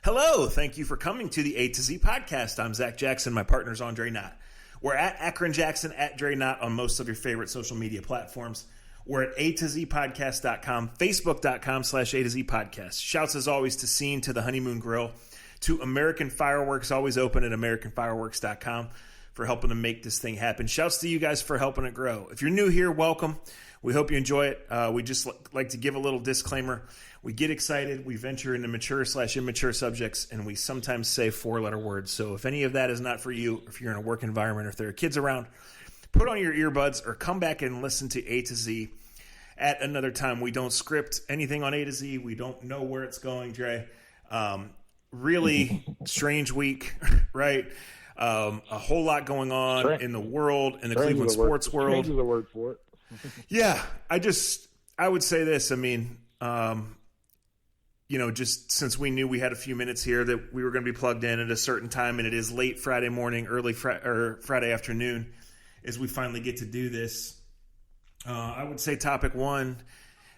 Hello, thank you for coming to the A to Z podcast. I'm Zach Jackson. My partner's Andre Knott. We're at Akron Jackson, at Dre Knott on most of your favorite social media platforms. We're at A to Z podcast.com, facebook.com/A to Z podcast. Shouts as always to Scene, to the Honeymoon Grill, to American Fireworks, always open at AmericanFireworks.com for helping to make this thing happen. Shouts to you guys for helping it grow. If you're new here, welcome. We hope you enjoy it. We just like to give a little disclaimer. We get excited, we venture into mature/immature subjects, and we sometimes say four-letter words. So if any of that is not for you, if you're in a work environment or if there are kids around, put on your earbuds or come back and listen to A to Z at another time. We don't script anything on A to Z. We don't know where it's going, Dre. Really strange week, right? A whole lot going on in the world, in the Cleveland sports world. Strange is the word for it. Yeah, I would say this. I mean, just since we knew we had a few minutes here that we were going to be plugged in at a certain time, and it is late Friday morning, early Friday afternoon, as we finally get to do this. I would say topic one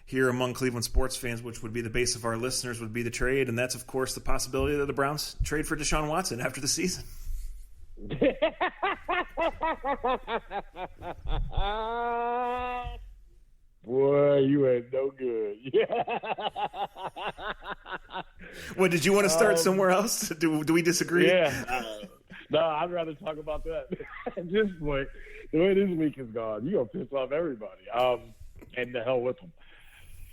here among Cleveland sports fans, which would be the base of our listeners, would be the trade, and that's, of course, the possibility that the Browns trade for Deshaun Watson after the season. Boy, you ain't no good. What, did you want to start somewhere else? Do we disagree? Yeah. No, I'd rather talk about that. At this point, the way this week is gone, you're going to piss off everybody. And the hell with them.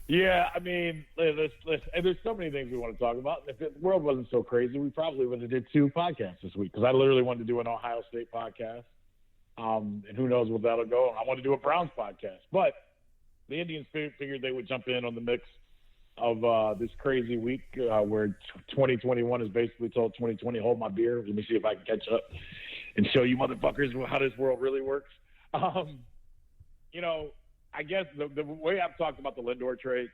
Yeah, I mean, there's so many things we want to talk about. If the world wasn't so crazy, we probably would have did 2 podcasts this week, because I literally wanted to do an Ohio State podcast. And who knows where that'll go. I want to do a Browns podcast. But the Indians figured they would jump in on the mix of this crazy week where 2021 is basically told 2020, hold my beer. Let me see if I can catch up and show you motherfuckers how this world really works. I guess the way I've talked about the Lindor trade,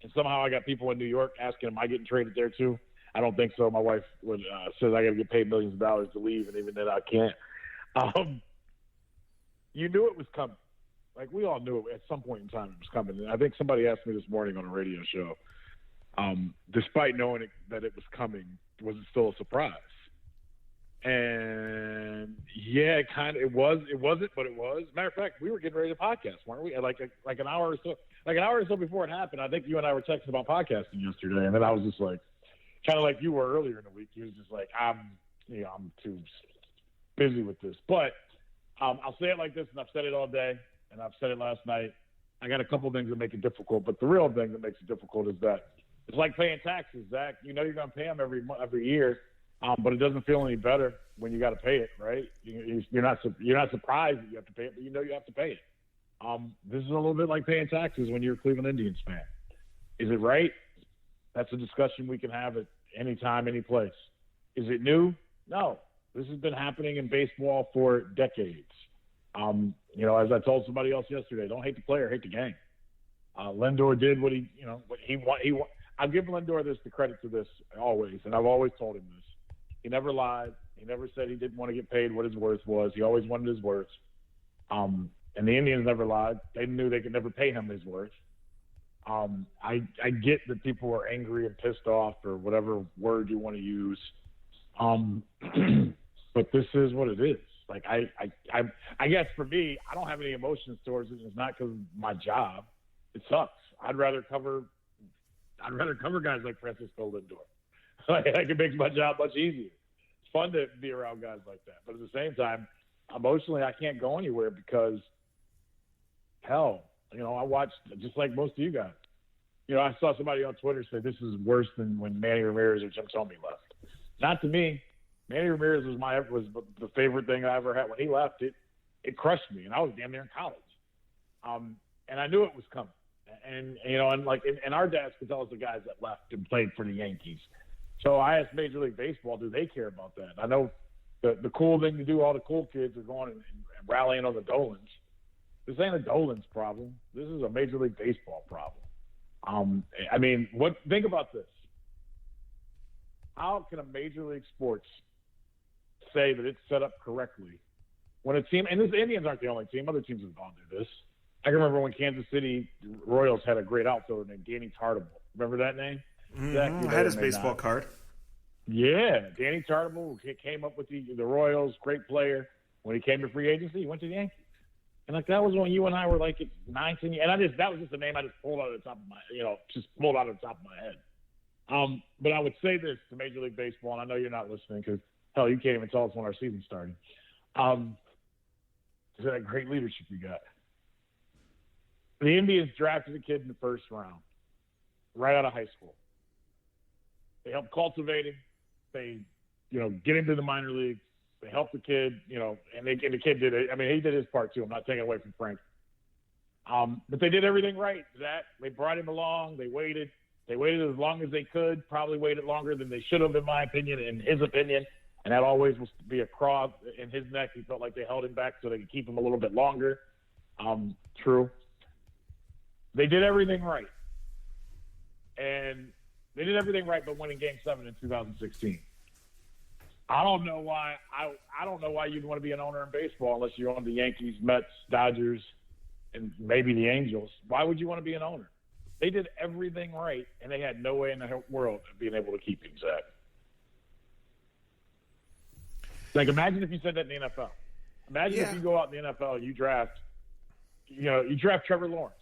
and somehow I got people in New York asking, am I getting traded there too? I don't think so. My wife says I got to get paid millions of dollars to leave, and even then I can't. You knew it was coming. Like, we all knew it at some point in time it was coming. And I think somebody asked me this morning on a radio show, despite knowing that it was coming, was it still a surprise? And yeah, it wasn't, but it was. Matter of fact, we were getting ready to podcast, weren't we? Like an hour or so before it happened. I think you and I were texting about podcasting yesterday, and then I was just like, kind of like you were earlier in the week. You was just like, I'm too busy with this. But I'll say it like this, and I've said it all day, and I've said it last night. I got a couple things that make it difficult, but the real thing that makes it difficult is that it's like paying taxes, Zach. You know you're going to pay them every year. But it doesn't feel any better when you got to pay it, right? You're not surprised that you have to pay it, but you know you have to pay it. This is a little bit like paying taxes when you're a Cleveland Indians fan. Is it right? That's a discussion we can have at any time, any place. Is it new? No. This has been happening in baseball for decades. As I told somebody else yesterday, don't hate the player, hate the game. Lindor did what he want. I'll give Lindor the credit to this always, and I've always told him this. He never lied. He never said he didn't want to get paid what his worth was. He always wanted his worth. And the Indians never lied. They knew they could never pay him his worth. I get that people are angry and pissed off, or whatever word you want to use. But this is what it is. Like, I guess for me, I don't have any emotions towards it. It's not because of my job. It sucks. I'd rather cover guys like Francisco Lindor. Like, it makes my job much easier. It's fun to be around guys like that. But at the same time, emotionally, I can't go anywhere because, hell, I watched, just like most of you guys. I saw somebody on Twitter say this is worse than when Manny Ramirez or Jim Thome left. Not to me. Manny Ramirez was the favorite thing I ever had. When he left, it crushed me, and I was damn near in college. And I knew it was coming. And our dads could tell us the guys that left and played for the Yankees. So I asked Major League Baseball, do they care about that? I know the cool thing to do, all the cool kids are going and rallying on the Dolans. This ain't a Dolans problem. This is a Major League Baseball problem. Think about this. How can a Major League Sports say that it's set up correctly when a team, and the Indians aren't the only team, other teams have gone through this. I can remember when Kansas City Royals had a great outfielder named Danny Tartable. Remember that name? Mm-hmm. I had his baseball card. Yeah, Danny Tartable came up with the Royals, great player. When he came to free agency, he went to the Yankees. And like that was when you and I were like 19, and that was just a name I just pulled out of the top of my, pulled out of the top of my head. But I would say this to Major League Baseball, and I know you're not listening because hell, you can't even tell us when our season's starting. To that great leadership you got. The Indians drafted a kid in the first round, right out of high school. They helped cultivate him. They, get him to the minor leagues. They helped the kid, and the kid did it. I mean, he did his part too. I'm not taking away from Frank. But they did everything right. They brought him along. They waited. They waited as long as they could. Probably waited longer than they should have, in my opinion, in his opinion. And that always was to be a cross in his neck. He felt like they held him back so they could keep him a little bit longer. True. They did everything right. And they did everything right, but winning Game 7 in 2016. I don't know why. I don't know why you'd want to be an owner in baseball unless you own the Yankees, Mets, Dodgers, and maybe the Angels. Why would you want to be an owner? They did everything right, and they had no way in the world of being able to keep him, Zach. Like, imagine if you said that in the NFL. Imagine if you go out in the NFL and you draft Trevor Lawrence,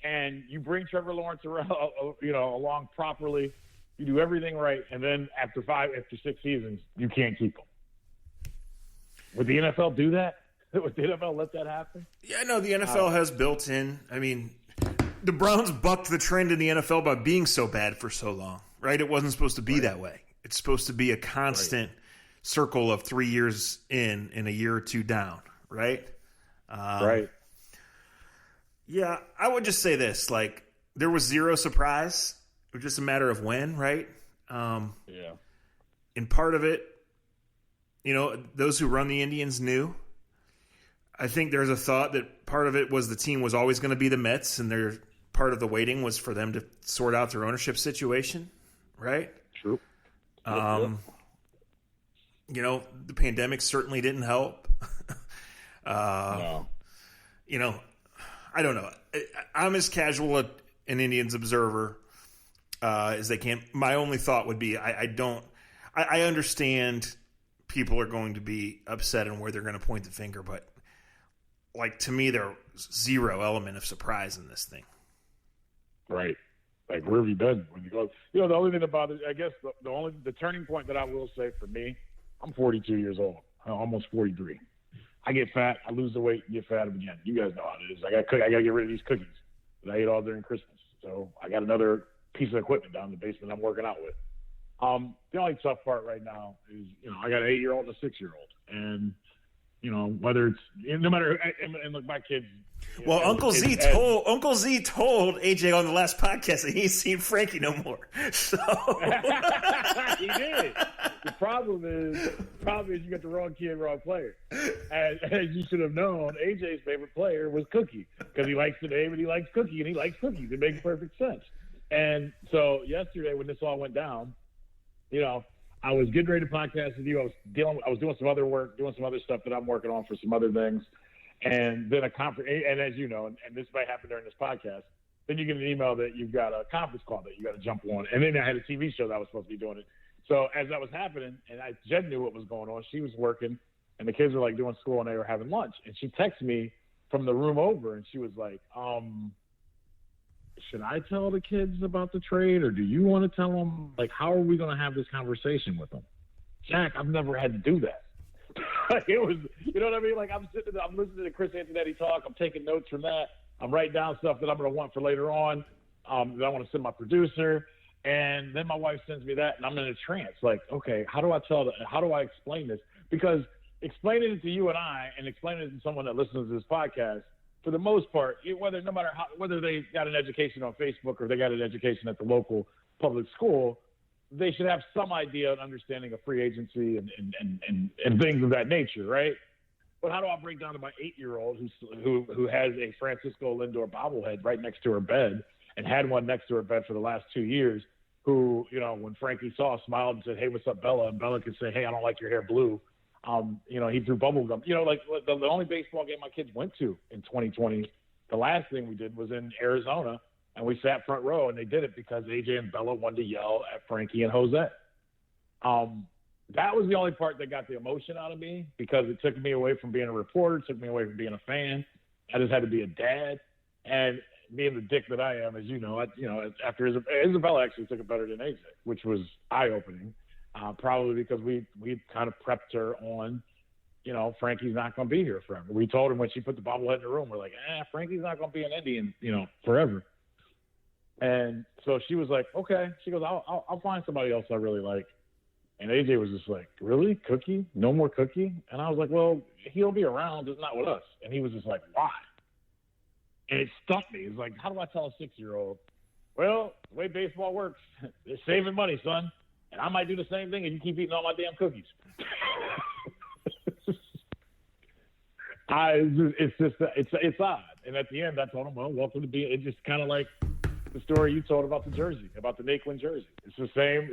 and you bring Trevor Lawrence around, along properly. You do everything right, and then after 6 seasons, you can't keep him. Would the NFL do that? Would the NFL let that happen? Yeah, no, the NFL has built in. I mean, the Browns bucked the trend in the NFL by being so bad for so long, right? It wasn't supposed to be that way. It's supposed to be a constant circle of 3 years in and a year or two down, right? Right. Yeah, I would just say this. Like, there was zero surprise. It was just a matter of when, right? Yeah. And part of it, those who run the Indians knew. I think there's a thought that part of it was the team was always going to be the Mets, and part of the waiting was for them to sort out their ownership situation, right? True. The pandemic certainly didn't help. No. I don't know. I'm as casual an Indians observer as they can. My only thought would be I understand people are going to be upset and where they're going to point the finger, but like, to me, there's zero element of surprise in this thing. Right. Like, where have you been when you go? The only thing about it, I guess, the turning point that I will say for me, I'm 42 years old. I'm almost 43. I get fat. I lose the weight. Get fat again. You guys know how it is. I got to get rid of these cookies that I ate all during Christmas. So I got another piece of equipment down in the basement I'm working out with. The only tough part right now is, I got an 8-year-old and a 6-year-old, and whether it's no matter, and look, my kids. Well, Uncle Z told AJ on the last podcast that he ain't seen Frankie no more. So he did. The problem is you got the wrong kid, wrong player. As you should have known, AJ's favorite player was Cookie, because he likes the name and he likes Cookie and he likes cookies. It makes perfect sense. And so yesterday, when this all went down, I was getting ready to podcast with you. I was doing some other work, doing some other stuff that I'm working on for some other things. And then a conference, and as you know, and this might happen during this podcast, then you get an email that you've got a conference call that you got to jump on. And then I had a TV show that I was supposed to be doing it. So as that was happening, and Jen knew what was going on, she was working, and the kids were like doing school, and they were having lunch. And she texted me from the room over, and she was like, should I tell the kids about the trade, or do you want to tell them? Like, how are we going to have this conversation with them? Jack, I've never had to do that. It was, you know what I mean? Like, I'm listening to Chris Antonetti talk. I'm taking notes from that. I'm writing down stuff that I'm going to want for later on, that I want to send my producer. And then my wife sends me that, and I'm in a trance. Like, okay, how do I explain this? Because explaining it to you and I, and explaining it to someone that listens to this podcast, for the most part, no matter whether they got an education on Facebook or they got an education at the local public school, they should have some idea and understanding of free agency and things of that nature, right? But how do I break down to my 8-year-old who has a Francisco Lindor bobblehead right next to her bed and had one next to her bed for the last 2 years, who, when Frankie saw, smiled and said, "Hey, what's up, Bella?" And Bella could say, "Hey, I don't like your hair blue." He threw bubble gum. Like the only baseball game my kids went to in 2020, the last thing we did was in Arizona, and we sat front row, and they did it because AJ and Bella wanted to yell at Frankie and Jose. That was the only part that got the emotion out of me because it took me away from being a reporter, took me away from being a fan. I just had to be a dad. And being the dick that I am, as you know, after Isabella actually took it better than AJ, which was eye-opening, probably because we kind of prepped her on, Frankie's not going to be here forever. We told her when she put the bobblehead in the room, we're like, Frankie's not going to be an Indian, forever. And so she was like, okay. She goes, I'll find somebody else I really like. And AJ was just like, really? Cookie? No more Cookie? And I was like, well, he'll be around, just not with us. And he was just like, why? And it stumped me. It's like, how do I tell a 6-year-old? Well, the way baseball works, they're saving money, son. And I might do the same thing if you keep eating all my damn cookies. It's odd. And at the end, I told him, well, welcome to being. It's just kind of like the story you told about the jersey, about the Naquin jersey. It's the same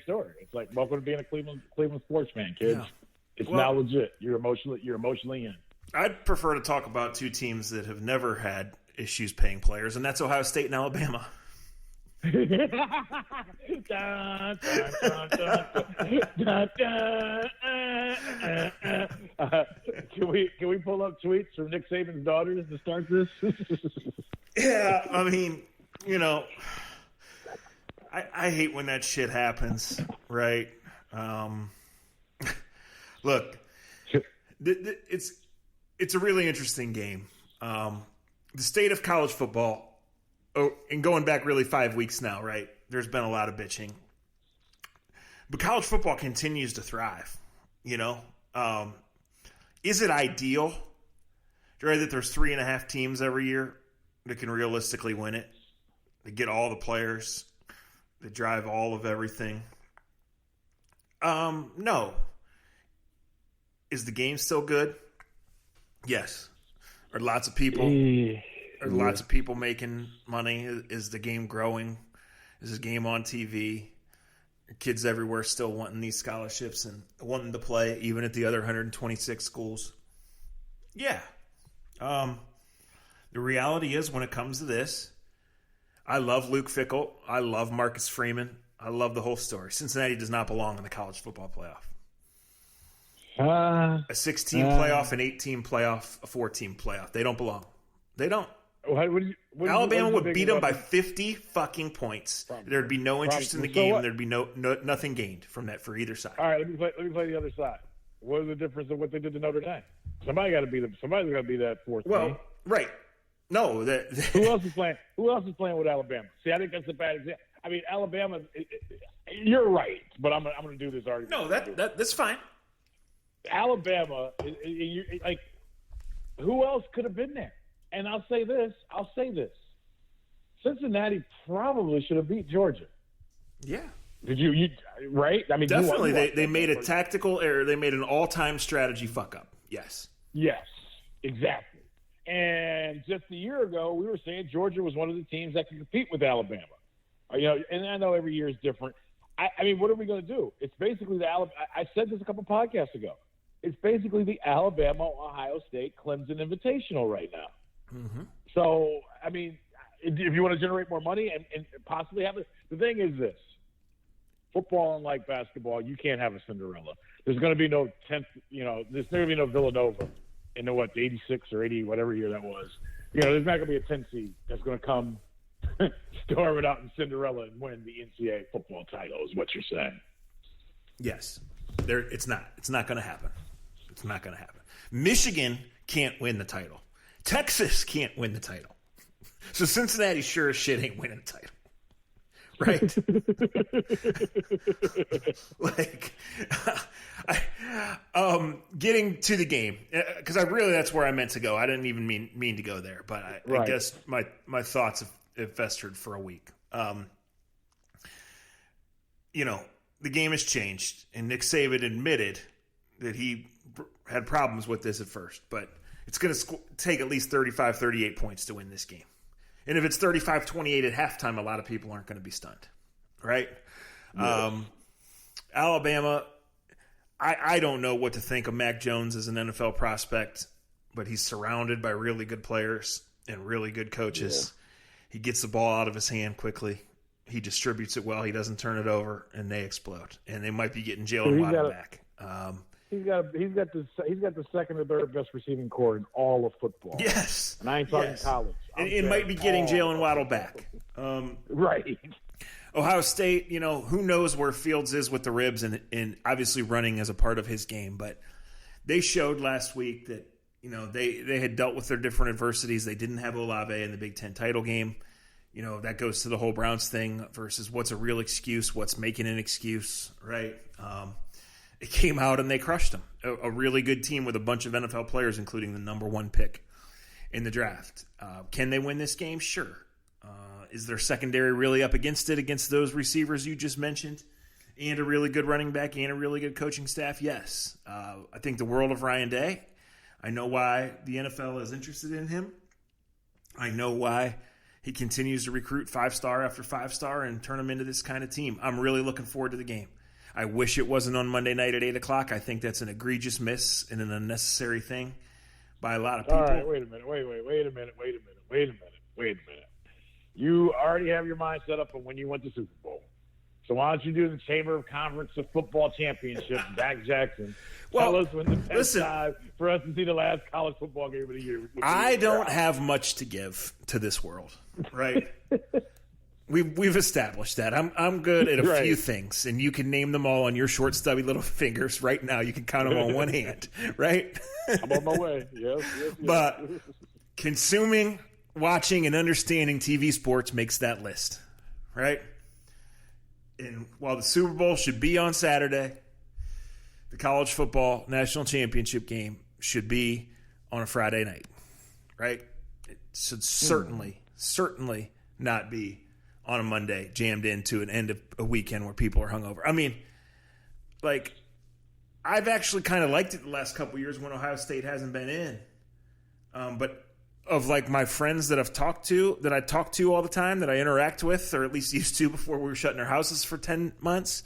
story. It's like, welcome to being a Cleveland sports fan, kids. Yeah. It's now legit. You're emotionally in. I'd prefer to talk about two teams that have never had issues paying players, and that's Ohio State and Alabama. Can we pull up tweets from Nick Saban's daughters to start this? Yeah, I mean, I hate when that shit happens, right? Look, it's a really interesting game. The state of college football, and going back really 5 weeks now, right? There's been a lot of bitching. But college football continues to thrive, Is it ideal, right, that there's 3.5 teams every year that can realistically win it? They get all the players. They drive all of everything. No. Is the game still good? Yes. Are lots of people making money? Is the game growing? Is the game on TV? Are kids everywhere still wanting these scholarships and wanting to play even at the other 126 schools? Yeah. The reality is when it comes to this, I love Luke Fickell. I love Marcus Freeman. I love the whole story. Cincinnati does not belong in the college football playoff. A 6-team playoff, an 8-team playoff, a 4-team playoff. They don't belong. They don't. Alabama would beat them by 50 fucking points. There'd be no interest in the game. There'd be nothing gained from that for either side. All right, let me play the other side. What is the difference of what they did to Notre Dame? Somebody's got to be that fourth team. Right. No. Who else is playing? Who else is playing with Alabama? See, I think that's a bad example. I mean, Alabama. You're right, but I'm going to do this argument. No, that's fine. Alabama, like, who else could have been there? And I'll say this. Cincinnati probably should have beat Georgia. Yeah. Did you right? I mean, definitely. They made a tactical error. They made an all-time strategy fuck up. Yes. Yes, exactly. And just a year ago, we were saying Georgia was one of the teams that could compete with Alabama. And I know every year is different. I mean, what are we going to do? It's basically I said this a couple podcasts ago. It's basically the Alabama, Ohio State, Clemson Invitational right now. Mm-hmm. So, I mean, if you want to generate more money and possibly have it, the thing is this. Football, unlike basketball, you can't have a Cinderella. There's going to be no 10th, there's going to be no Villanova in the 86 or 80, whatever year that was. There's not going to be a 10 seed that's going to come storm it out in Cinderella and win the NCAA football title is what you're saying. Yes. It's not. It's not going to happen. It's not going to happen. Michigan can't win the title. Texas can't win the title. So Cincinnati sure as shit ain't winning the title. Right? Getting to the game, because that's where I meant to go. I didn't even mean to go there, but I guess my thoughts have festered for a week. The game has changed, and Nick Saban admitted that he had problems with this at first, but it's going to take at least 35, 38 points to win this game. And if it's 35-28 at halftime, a lot of people aren't going to be stunned, right? Yes. Alabama, I don't know what to think of Mac Jones as an NFL prospect, but he's surrounded by really good players and really good coaches. Yeah. He gets the ball out of his hand quickly. He distributes it well. He doesn't turn it over, and they explode. And they might be getting Jalen Waddle back. He's got the second or third best receiving core in all of football. Yes, and I ain't talking college. It might be getting Jalen Waddle back. Right. Ohio State, who knows where Fields is with the ribs and obviously running as a part of his game. But they showed last week that, they had dealt with their different adversities. They didn't have Olave in the Big Ten title game. That goes to the whole Browns thing versus what's a real excuse, what's making an excuse, right? It came out and they crushed them. A really good team with a bunch of NFL players, including the number 1 pick in the draft. Can they win this game? Sure. Is their secondary really up against it, against those receivers you just mentioned, and a really good running back and a really good coaching staff? Yes. I think the world of Ryan Day. I know why the NFL is interested in him. I know why he continues to recruit 5-star after 5-star and turn them into this kind of team. I'm really looking forward to the game. I wish it wasn't on Monday night at 8 o'clock. I think that's an egregious miss and an unnecessary thing by a lot of people. All right, wait a minute. You already have your mind set up on when you went to Super Bowl. So why don't you do the Chamber of Conference of Football Championship, Dak Jackson? Tell us when the best time for us to see the last college football game of the year. I don't have much to give to this world, right? We've established that. I'm good at a few things, and you can name them all on your short, stubby little fingers right now. You can count them on one hand, right? I'm on my way. Yes. But consuming, watching, and understanding TV sports makes that list, right? And while the Super Bowl should be on Saturday, the college football national championship game should be on a Friday night, right? It should certainly not be on a Monday, jammed into an end of a weekend where people are hungover. I mean, I've actually kind of liked it the last couple of years when Ohio State hasn't been in. But of my friends that I talk to all the time, that I interact with, or at least used to before we were shutting our houses for 10 months,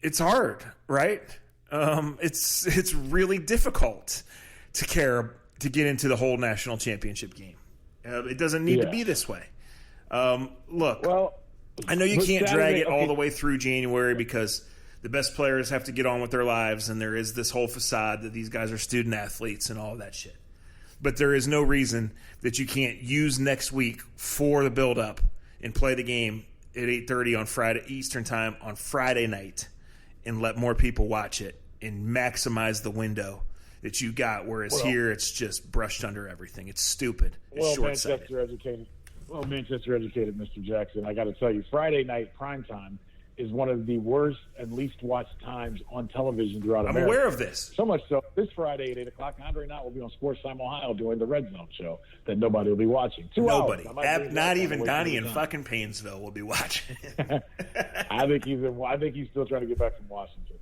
it's hard, right? It's really difficult to care to get into the whole national championship game. It doesn't need to be this way. Look, I know you can't drag it all the way through January because the best players have to get on with their lives, and there is this whole facade that these guys are student athletes and all of that shit. But there is no reason that you can't use next week for the build-up and play the game at 8:30 on Friday Eastern time on Friday night and let more people watch it and maximize the window that you got, whereas here it's just brushed under everything. It's stupid. It's short-sighted. Manchester-educated Mr. Jackson, I got to tell you, Friday night primetime is one of the worst and least watched times on television throughout America. I'm aware of this. So much so, this Friday at 8 o'clock, Andre Knott will be on Sports Time Ohio doing the Red Zone show that nobody will be watching. Nobody. Not even Donnie in fucking Paynesville will be watching. I think he's still trying to get back from Washington.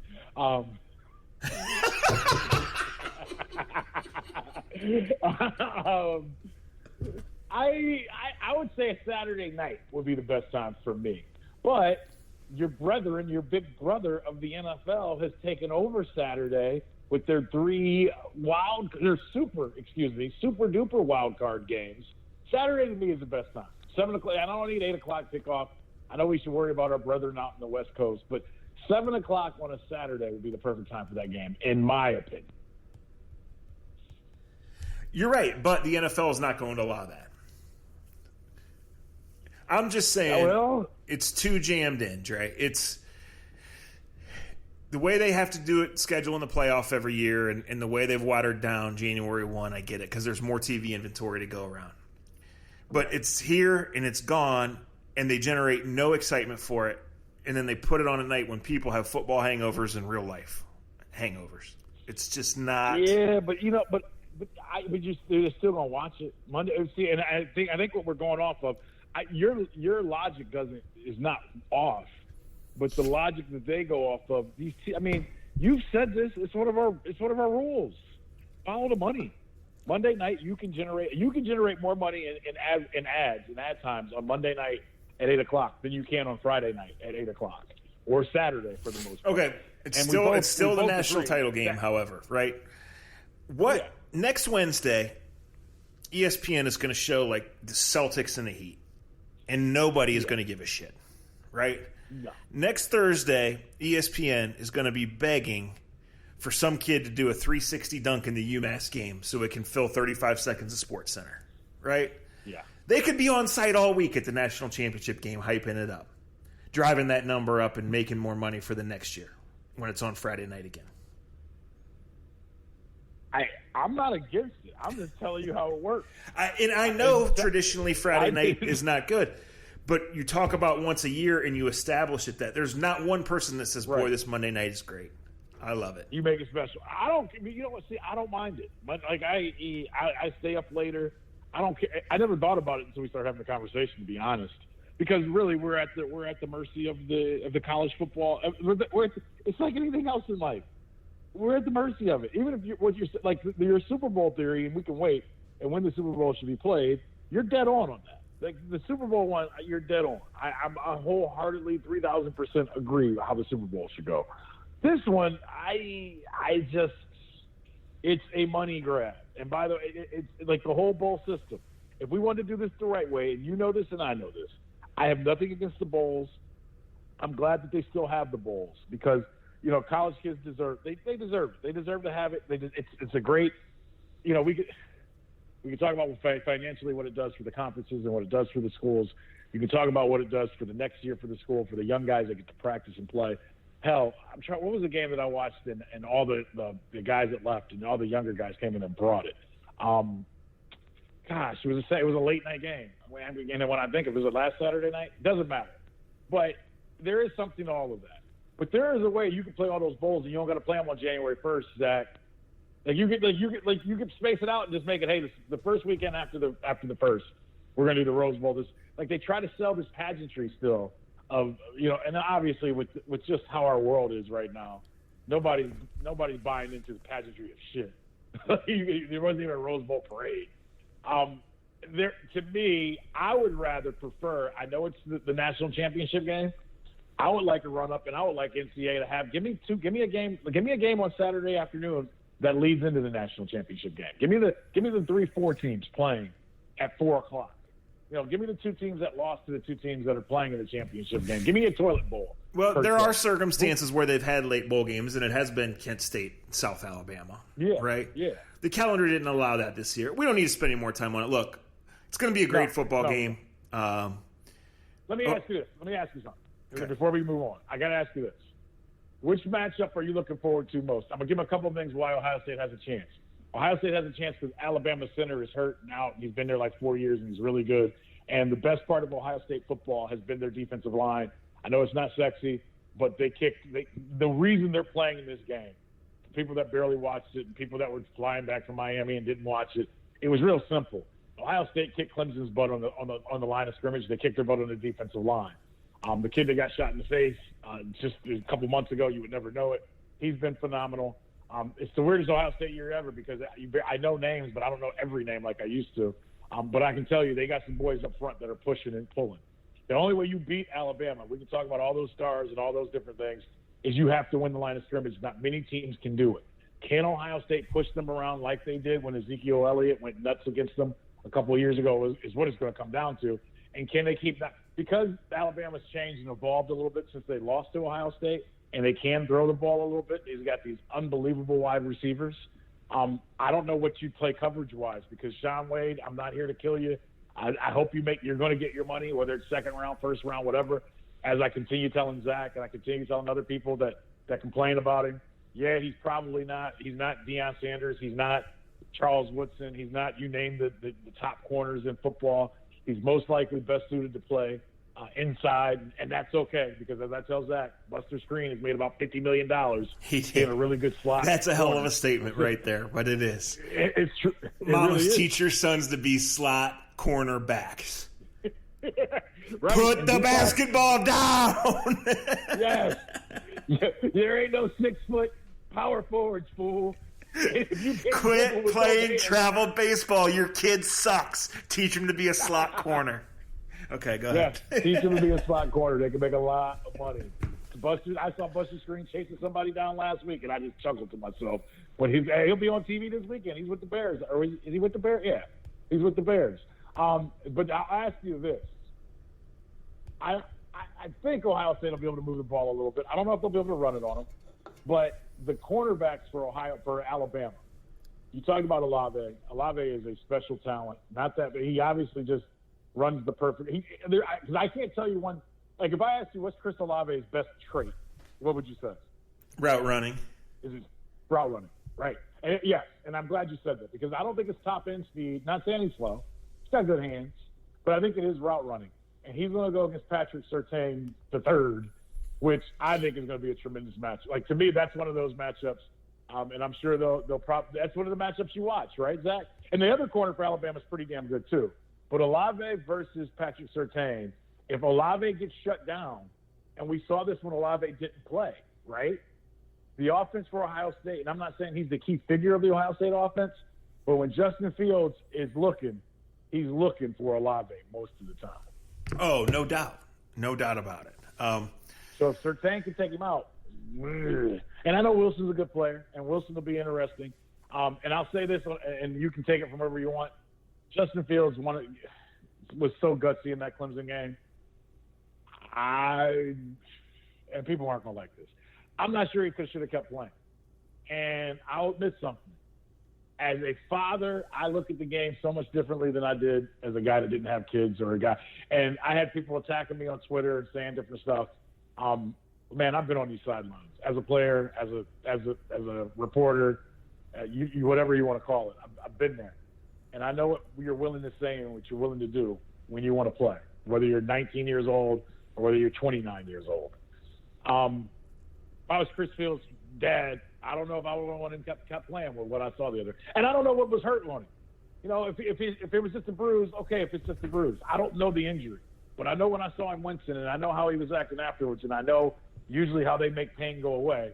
I would say a Saturday night would be the best time for me. But your brethren, your big brother of the NFL, has taken over Saturday with their super duper wild card games. Saturday to me is the best time. 7 o'clock. I don't need 8 o'clock kickoff. I know we should worry about our brethren out in the West Coast, but 7 o'clock on a Saturday would be the perfect time for that game, in my opinion. You're right, but the NFL is not going to allow that. I'm just saying it's too jammed in, Dre. It's the way they have to do it, scheduling the playoff every year, and the way they've watered down January 1, I get it, because there's more TV inventory to go around. But it's here, and it's gone, and they generate no excitement for it, and then they put it on a night when people have football hangovers and real life hangovers. It's just not... Yeah, but they're still going to watch it Monday. See, and I think what we're going off of, your logic is not off, but the logic that they go off of you've said this. It's one of our rules. Follow the money. Monday night you can generate more money in ads and ad times on Monday night at 8 o'clock than you can on Friday night at 8 o'clock or Saturday for the most part. Okay, it's still the national title game, however, right? Next Wednesday, ESPN is going to show the Celtics and the Heat. and nobody is going to give a shit, right? No. Next Thursday, ESPN is going to be begging for some kid to do a 360 dunk in the UMass game so it can fill 35 seconds of Sports Center, right? Yeah. They could be on site all week at the national championship game, hyping it up, driving that number up and making more money for the next year when it's on Friday night again. I'm not against it. I'm just telling you how it works. I know traditionally Friday night is not good, but you talk about once a year and you establish it that there's not one person that says, boy, this Monday night is great. I love it. You make it special. I don't mind it. But like I stay up later. I don't care. I never thought about it until we started having the conversation, to be honest. Because really, we're at the mercy of the college football. It's like anything else in life. We're at the mercy of it. Even if your Super Bowl theory, and we can wait and when the Super Bowl should be played, you're dead on that. Like the Super Bowl one, you're dead on. I wholeheartedly 3,000% agree how the Super Bowl should go. This one, it's a money grab. And by the way, it's like the whole bowl system. If we want to do this the right way, and you know this and I know this, I have nothing against the bowls. I'm glad that they still have the bowls because, college kids deserve it. They deserve it. They deserve to have it. It's a great, we can talk about financially what it does for the conferences and what it does for the schools. You can talk about what it does for the next year for the school, for the young guys that get to practice and play. Hell, what was the game that I watched and all the guys that left and all the younger guys came in and brought it? It was a late night game. And when I think of it, was it last Saturday night? It doesn't matter. But there is something to all of that. But there is a way you can play all those bowls and you don't got to play them on January 1st, Zach. You could space it out and just make it, hey, the first weekend after the first, we're gonna do the Rose Bowl. They try to sell this pageantry still of and obviously with just how our world is right now, nobody's buying into the pageantry of shit. There wasn't even a Rose Bowl parade. To me, I would rather prefer. I know it's the national championship game. I would like a run up, and I would like NCAA to have give me a game on Saturday afternoon that leads into the national championship game. Give me the 3-4 teams playing at 4:00. Give me the two teams that lost to the two teams that are playing in the championship game. Give me a toilet bowl. Well, there are circumstances where they've had late bowl games, and it has been Kent State, South Alabama. Yeah. Right? Yeah. The calendar didn't allow that this year. We don't need to spend any more time on it. Look, it's going to be a great football game. Let me ask you this. Let me ask you something. Okay. Before we move on, I got to ask you this. Which matchup are you looking forward to most? I'm going to give a couple of things why Ohio State has a chance. Ohio State has a chance because Alabama center is hurt now. He's been there like 4 years, and he's really good. And the best part of Ohio State football has been their defensive line. I know it's not sexy, but the reason they're playing in this game, people that barely watched it and people that were flying back from Miami and didn't watch it, it was real simple. Ohio State kicked Clemson's butt on the line of scrimmage. They kicked their butt on the defensive line. The kid that got shot in the face just a couple months ago, you would never know it. He's been phenomenal. It's the weirdest Ohio State year ever because I know names, but I don't know every name like I used to. But I can tell you they got some boys up front that are pushing and pulling. The only way you beat Alabama, we can talk about all those stars and all those different things, is you have to win the line of scrimmage. Not many teams can do it. Can Ohio State push them around like they did when Ezekiel Elliott went nuts against them a couple of years ago is what it's going to come down to. And can they keep that? Because Alabama's changed and evolved a little bit since they lost to Ohio State, and they can throw the ball a little bit. He's got these unbelievable wide receivers. I don't know what you play coverage-wise because Sean Wade, I'm not here to kill you. I hope you're going to get your money, whether it's second round, first round, whatever. As I continue telling Zach and I continue telling other people that complain about him, yeah, he's probably not. He's not Deion Sanders. He's not Charles Woodson. He's not, you name the top corners in football. He's most likely best suited to play inside, and that's okay because as I tell Zach, Buster Screen has made about $50 million. He's in a really good slot. That's a hell of a statement right there, but it is. It's true. Mamas, really teach your sons to be slot cornerbacks. Right. Put the basketball down. Yes. There ain't no 6-foot power forwards, fool. Quit playing travel baseball. Your kid sucks. Teach him to be a slot corner. Okay, go ahead. Yeah, teach them to be a slot corner. They can make a lot of money. I saw Buster Screen chasing somebody down last week, and I just chuckled to myself. But he'll be on TV this weekend. He's with the Bears. Or is he with the Bears? Yeah, he's with the Bears. But I'll ask you this. I think Ohio State will be able to move the ball a little bit. I don't know if they'll be able to run it on them, but the cornerbacks for Alabama. You talked about Olave. Olave is a special talent. Not that, but he obviously just runs the perfect. Because I can't tell you one. Like if I asked you what's Chris Olave's best trait, what would you say? Route running. Is it route running? Right. And, yes, and I'm glad you said that because I don't think it's top end speed. Not saying he's slow. He's got good hands, but I think it is route running. And he's going to go against Patrick Surtain III, which I think is going to be a tremendous match. Like to me, that's one of those matchups. And I'm sure that's one of the matchups you watch, right, Zach? And the other corner for Alabama is pretty damn good too. But Olave versus Patrick Surtain, if Olave gets shut down, and we saw this when Olave didn't play, right? The offense for Ohio State, and I'm not saying he's the key figure of the Ohio State offense, but when Justin Fields is looking, he's looking for Olave most of the time. Oh, no doubt. No doubt about it. So if Surtain can take him out, and I know Wilson's a good player, and Wilson will be interesting. And I'll say this, and you can take it from wherever you want. Justin Fields was so gutsy in that Clemson game. And people aren't going to like this. I'm not sure he should have kept playing. And I'll admit something. As a father, I look at the game so much differently than I did as a guy that didn't have kids or a guy. And I had people attacking me on Twitter and saying different stuff. Man, I've been on these sidelines as a player, as a reporter, whatever you want to call it. I've been there, and I know what you're willing to say and what you're willing to do when you want to play, whether you're 19 years old or whether you're 29 years old. If I was Chris Fields' dad, I don't know if I would want him kept playing with what I saw the other. And I don't know what was hurting on him. You know, if it was just a bruise, okay. If it's just a bruise, I don't know the injury, but I know when I saw him Winston, and I know how he was acting afterwards, and I know usually how they make pain go away.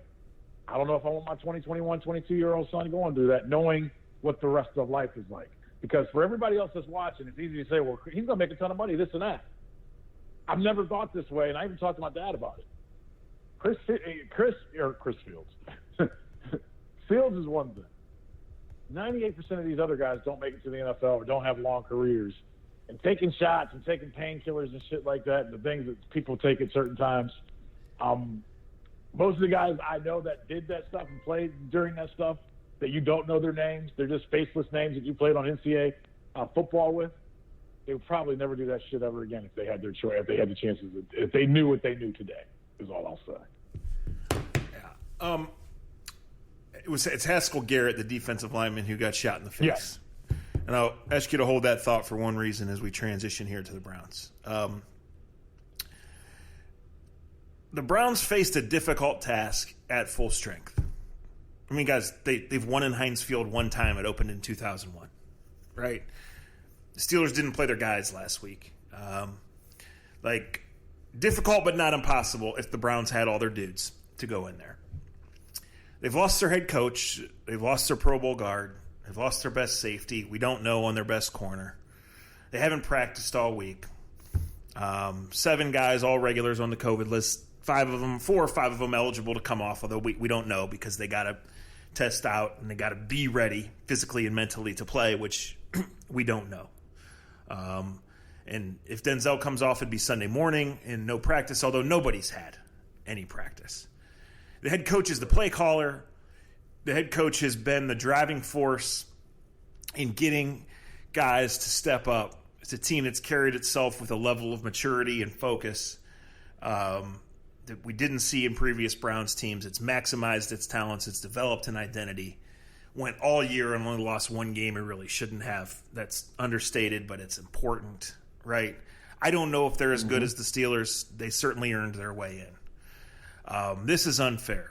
I don't know if I want my 20, 21, 22-year-old son going through that, knowing what the rest of life is like. Because for everybody else that's watching, it's easy to say, well, he's going to make a ton of money, this and that. I've never thought this way, and I even talked to my dad about it. Chris Fields. Fields is one thing. 98% of these other guys don't make it to the NFL or don't have long careers. And taking shots and taking painkillers and shit like that, and the things that people take at certain times. Most of the guys I know that did that stuff and played during that stuff, that you don't know their names, they're just faceless names that you played on NCAA football with, they would probably never do that shit ever again if they had their choice, if they had the chances, if they knew what they knew today, is all I'll say. Yeah. It's Haskell Garrett, the defensive lineman who got shot in the face. Yes. And I'll ask you to hold that thought for one reason as we transition here to the Browns. The Browns faced a difficult task at full strength. I mean, guys, they've won in Heinz Field one time. It opened in 2001, right? The Steelers didn't play their guys last week. Difficult but not impossible if the Browns had all their dudes to go in there. They've lost their head coach. They've lost their Pro Bowl guard. They've lost their best safety. We don't know on their best corner. They haven't practiced all week. 7 guys, all regulars on the COVID list. 4 or 5 of them eligible to come off, although we don't know because they got to test out and they got to be ready physically and mentally to play, which we don't know. And if Denzel comes off, it'd be Sunday morning and no practice, although nobody's had any practice. The head coach is the play caller. The head coach has been the driving force in getting guys to step up. It's a team that's carried itself with a level of maturity and focus that we didn't see in previous Browns teams. It's maximized its talents. It's developed an identity. Went all year and only lost one game it really shouldn't have. That's understated, but it's important, right? I don't know if they're as good as the Steelers. They certainly earned their way in. This is unfair.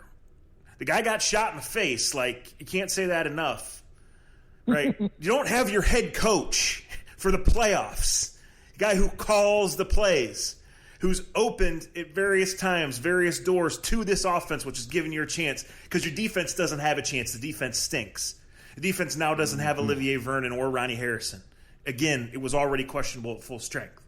The guy got shot in the face. You can't say that enough, right? You don't have your head coach for the playoffs, the guy who calls the plays, who's opened at various times, various doors to this offense, which is giving you a chance because your defense doesn't have a chance. The defense stinks. The defense now doesn't have Olivier Vernon or Ronnie Harrison. Again, it was already questionable at full strength.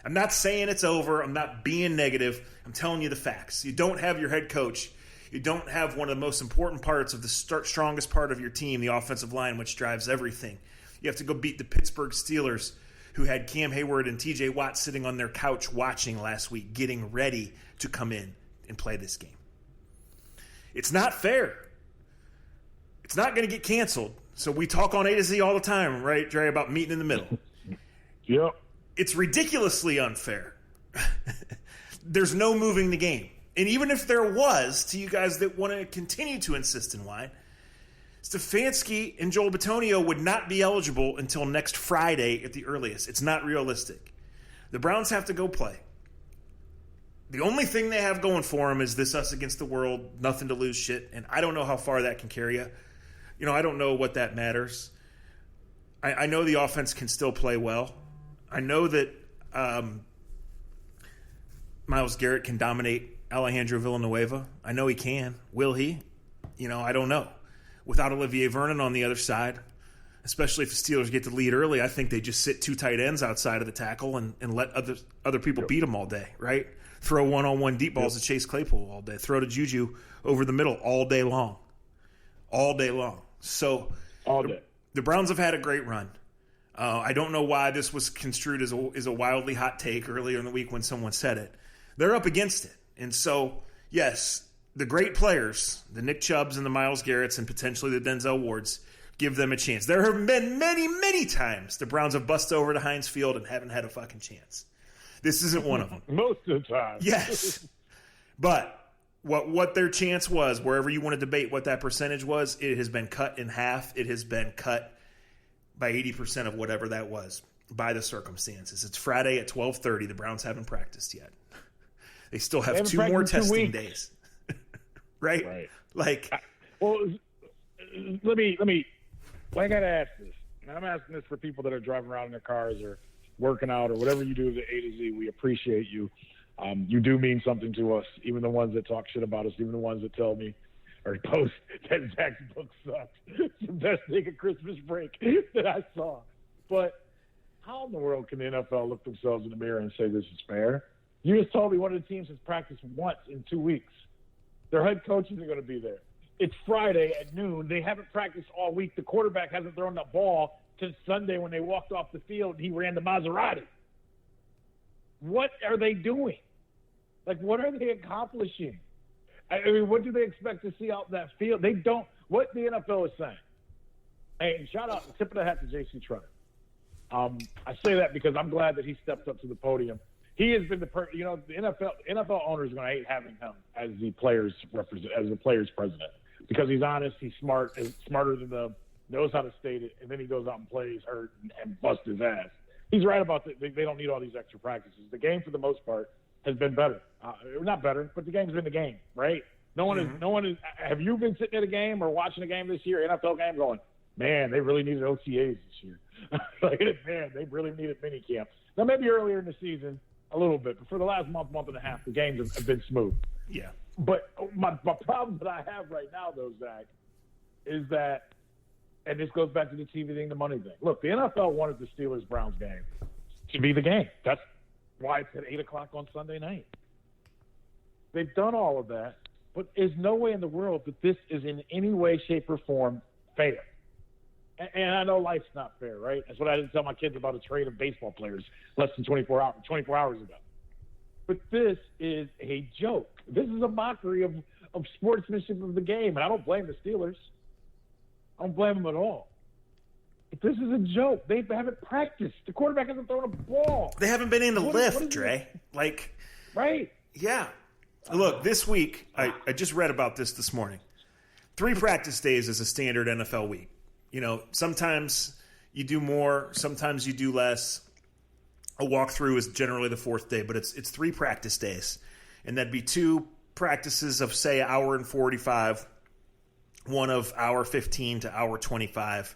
I'm not saying it's over. I'm not being negative. I'm telling you the facts. You don't have your head coach. You don't have one of the most important parts of the strongest part of your team, the offensive line, which drives everything. You have to go beat the Pittsburgh Steelers, who had Cam Hayward and TJ Watt sitting on their couch watching last week, getting ready to come in and play this game. It's not fair. It's not going to get canceled. So we talk on A to Z all the time, right, Dre, about meeting in the middle. Yep. It's ridiculously unfair. There's no moving the game. And even if there was, to you guys that want to continue to insist in wine, Stefanski and Joel Bitonio would not be eligible until next Friday at the earliest. It's not realistic. The Browns have to go play. The only thing they have going for them is this us against the world, nothing to lose shit, and I don't know how far that can carry you. I don't know what that matters. I know the offense can still play well. I know that Myles Garrett can dominate Alejandro Villanueva. I know he can. Will he? I don't know. Without Olivier Vernon on the other side, especially if the Steelers get the lead early, I think they just sit two tight ends outside of the tackle and let other people beat them all day, right? Throw one-on-one deep balls to Chase Claypool all day. Throw to Juju over the middle all day long. All day long. So all day. The Browns have had a great run. I don't know why this was construed as a wildly hot take earlier in the week when someone said it. They're up against it. And so, yes, the great players, the Nick Chubbs and the Myles Garretts and potentially the Denzel Wards, give them a chance. There have been many, many times the Browns have busted over to Heinz Field and haven't had a fucking chance. This isn't one of them. Most of the time. Yes. But what their chance was, wherever you want to debate what that percentage was, it has been cut in half. It has been cut by 80% of whatever that was by the circumstances. It's Friday at 12:30. The Browns haven't practiced yet. They still have 2 more testing days. Right? Like, well, let me. Well, I got to ask this. And I'm asking this for people that are driving around in their cars or working out or whatever you do at A to Z. We appreciate you. You do mean something to us, even the ones that talk shit about us, even the ones that tell me or post that Zach's book sucks. It's the best thing of Christmas break that I saw. But how in the world can the NFL look themselves in the mirror and say this is fair? You just told me one of the teams has practiced once in 2 weeks. Their head coaches are going to be there. It's Friday at noon. They haven't practiced all week. The quarterback hasn't thrown the ball since Sunday when they walked off the field and he ran the Maserati. What are they doing? Like, what are they accomplishing? I mean, what do they expect to see out that field? They don't. What the NFL is saying. Hey, and shout out, tip of the hat to J.C. Tretter. I say that because I'm glad that he stepped up to the podium. He has been the NFL owners are going to hate having him as the players president because he's honest, he's smart, smarter than them, knows how to state it, and then he goes out and plays hurt and busts his ass. He's right about that. They don't need all these extra practices. The game, for the most part, has been better. Not better, but the game's been the game, right? No one is. Have you been sitting at a game or watching a game this year, NFL game, going, man, they really needed OTAs this year. Like, man, they really needed mini camp. Now, maybe earlier in the season, a little bit, but for the last month and a half, the games have been smooth. Yeah. But my problem that I have right now, though, Zach, is that, and this goes back to the TV thing, the money thing. Look, the NFL wanted the Steelers-Browns game to be the game. That's why it's at 8 o'clock on Sunday night. They've done all of that, but there's no way in the world that this is in any way, shape, or form fair. And I know life's not fair, right? That's what I didn't tell my kids about a trade of baseball players less than 24 hours ago. But this is a joke. This is a mockery of sportsmanship of the game. And I don't blame the Steelers. I don't blame them at all. But this is a joke. They haven't practiced. The quarterback hasn't thrown a ball. They haven't been in the lift, Dre. Like, right. Yeah. Look, this week, I just read about this morning. 3 practice days is a standard NFL week. Sometimes you do more, sometimes you do less. A walkthrough is generally the 4th day, but it's 3 practice days. And that'd be 2 practices of, say, hour and 45, one of hour 15 to hour 25,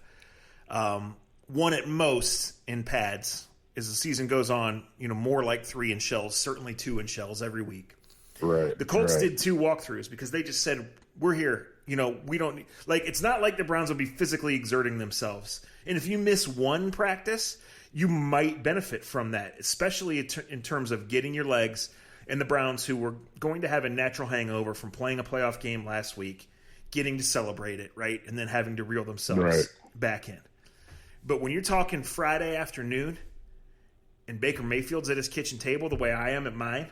one at most in pads. As the season goes on, more like 3 in shells, certainly 2 in shells every week. Right. The Colts did 2 walkthroughs because they just said, we're here. We don't need, it's not like the Browns will be physically exerting themselves. And if you miss one practice, you might benefit from that, especially in terms of getting your legs. And the Browns, who were going to have a natural hangover from playing a playoff game last week, getting to celebrate it, right? And then having to reel themselves back in. But when you're talking Friday afternoon, and Baker Mayfield's at his kitchen table the way I am at mine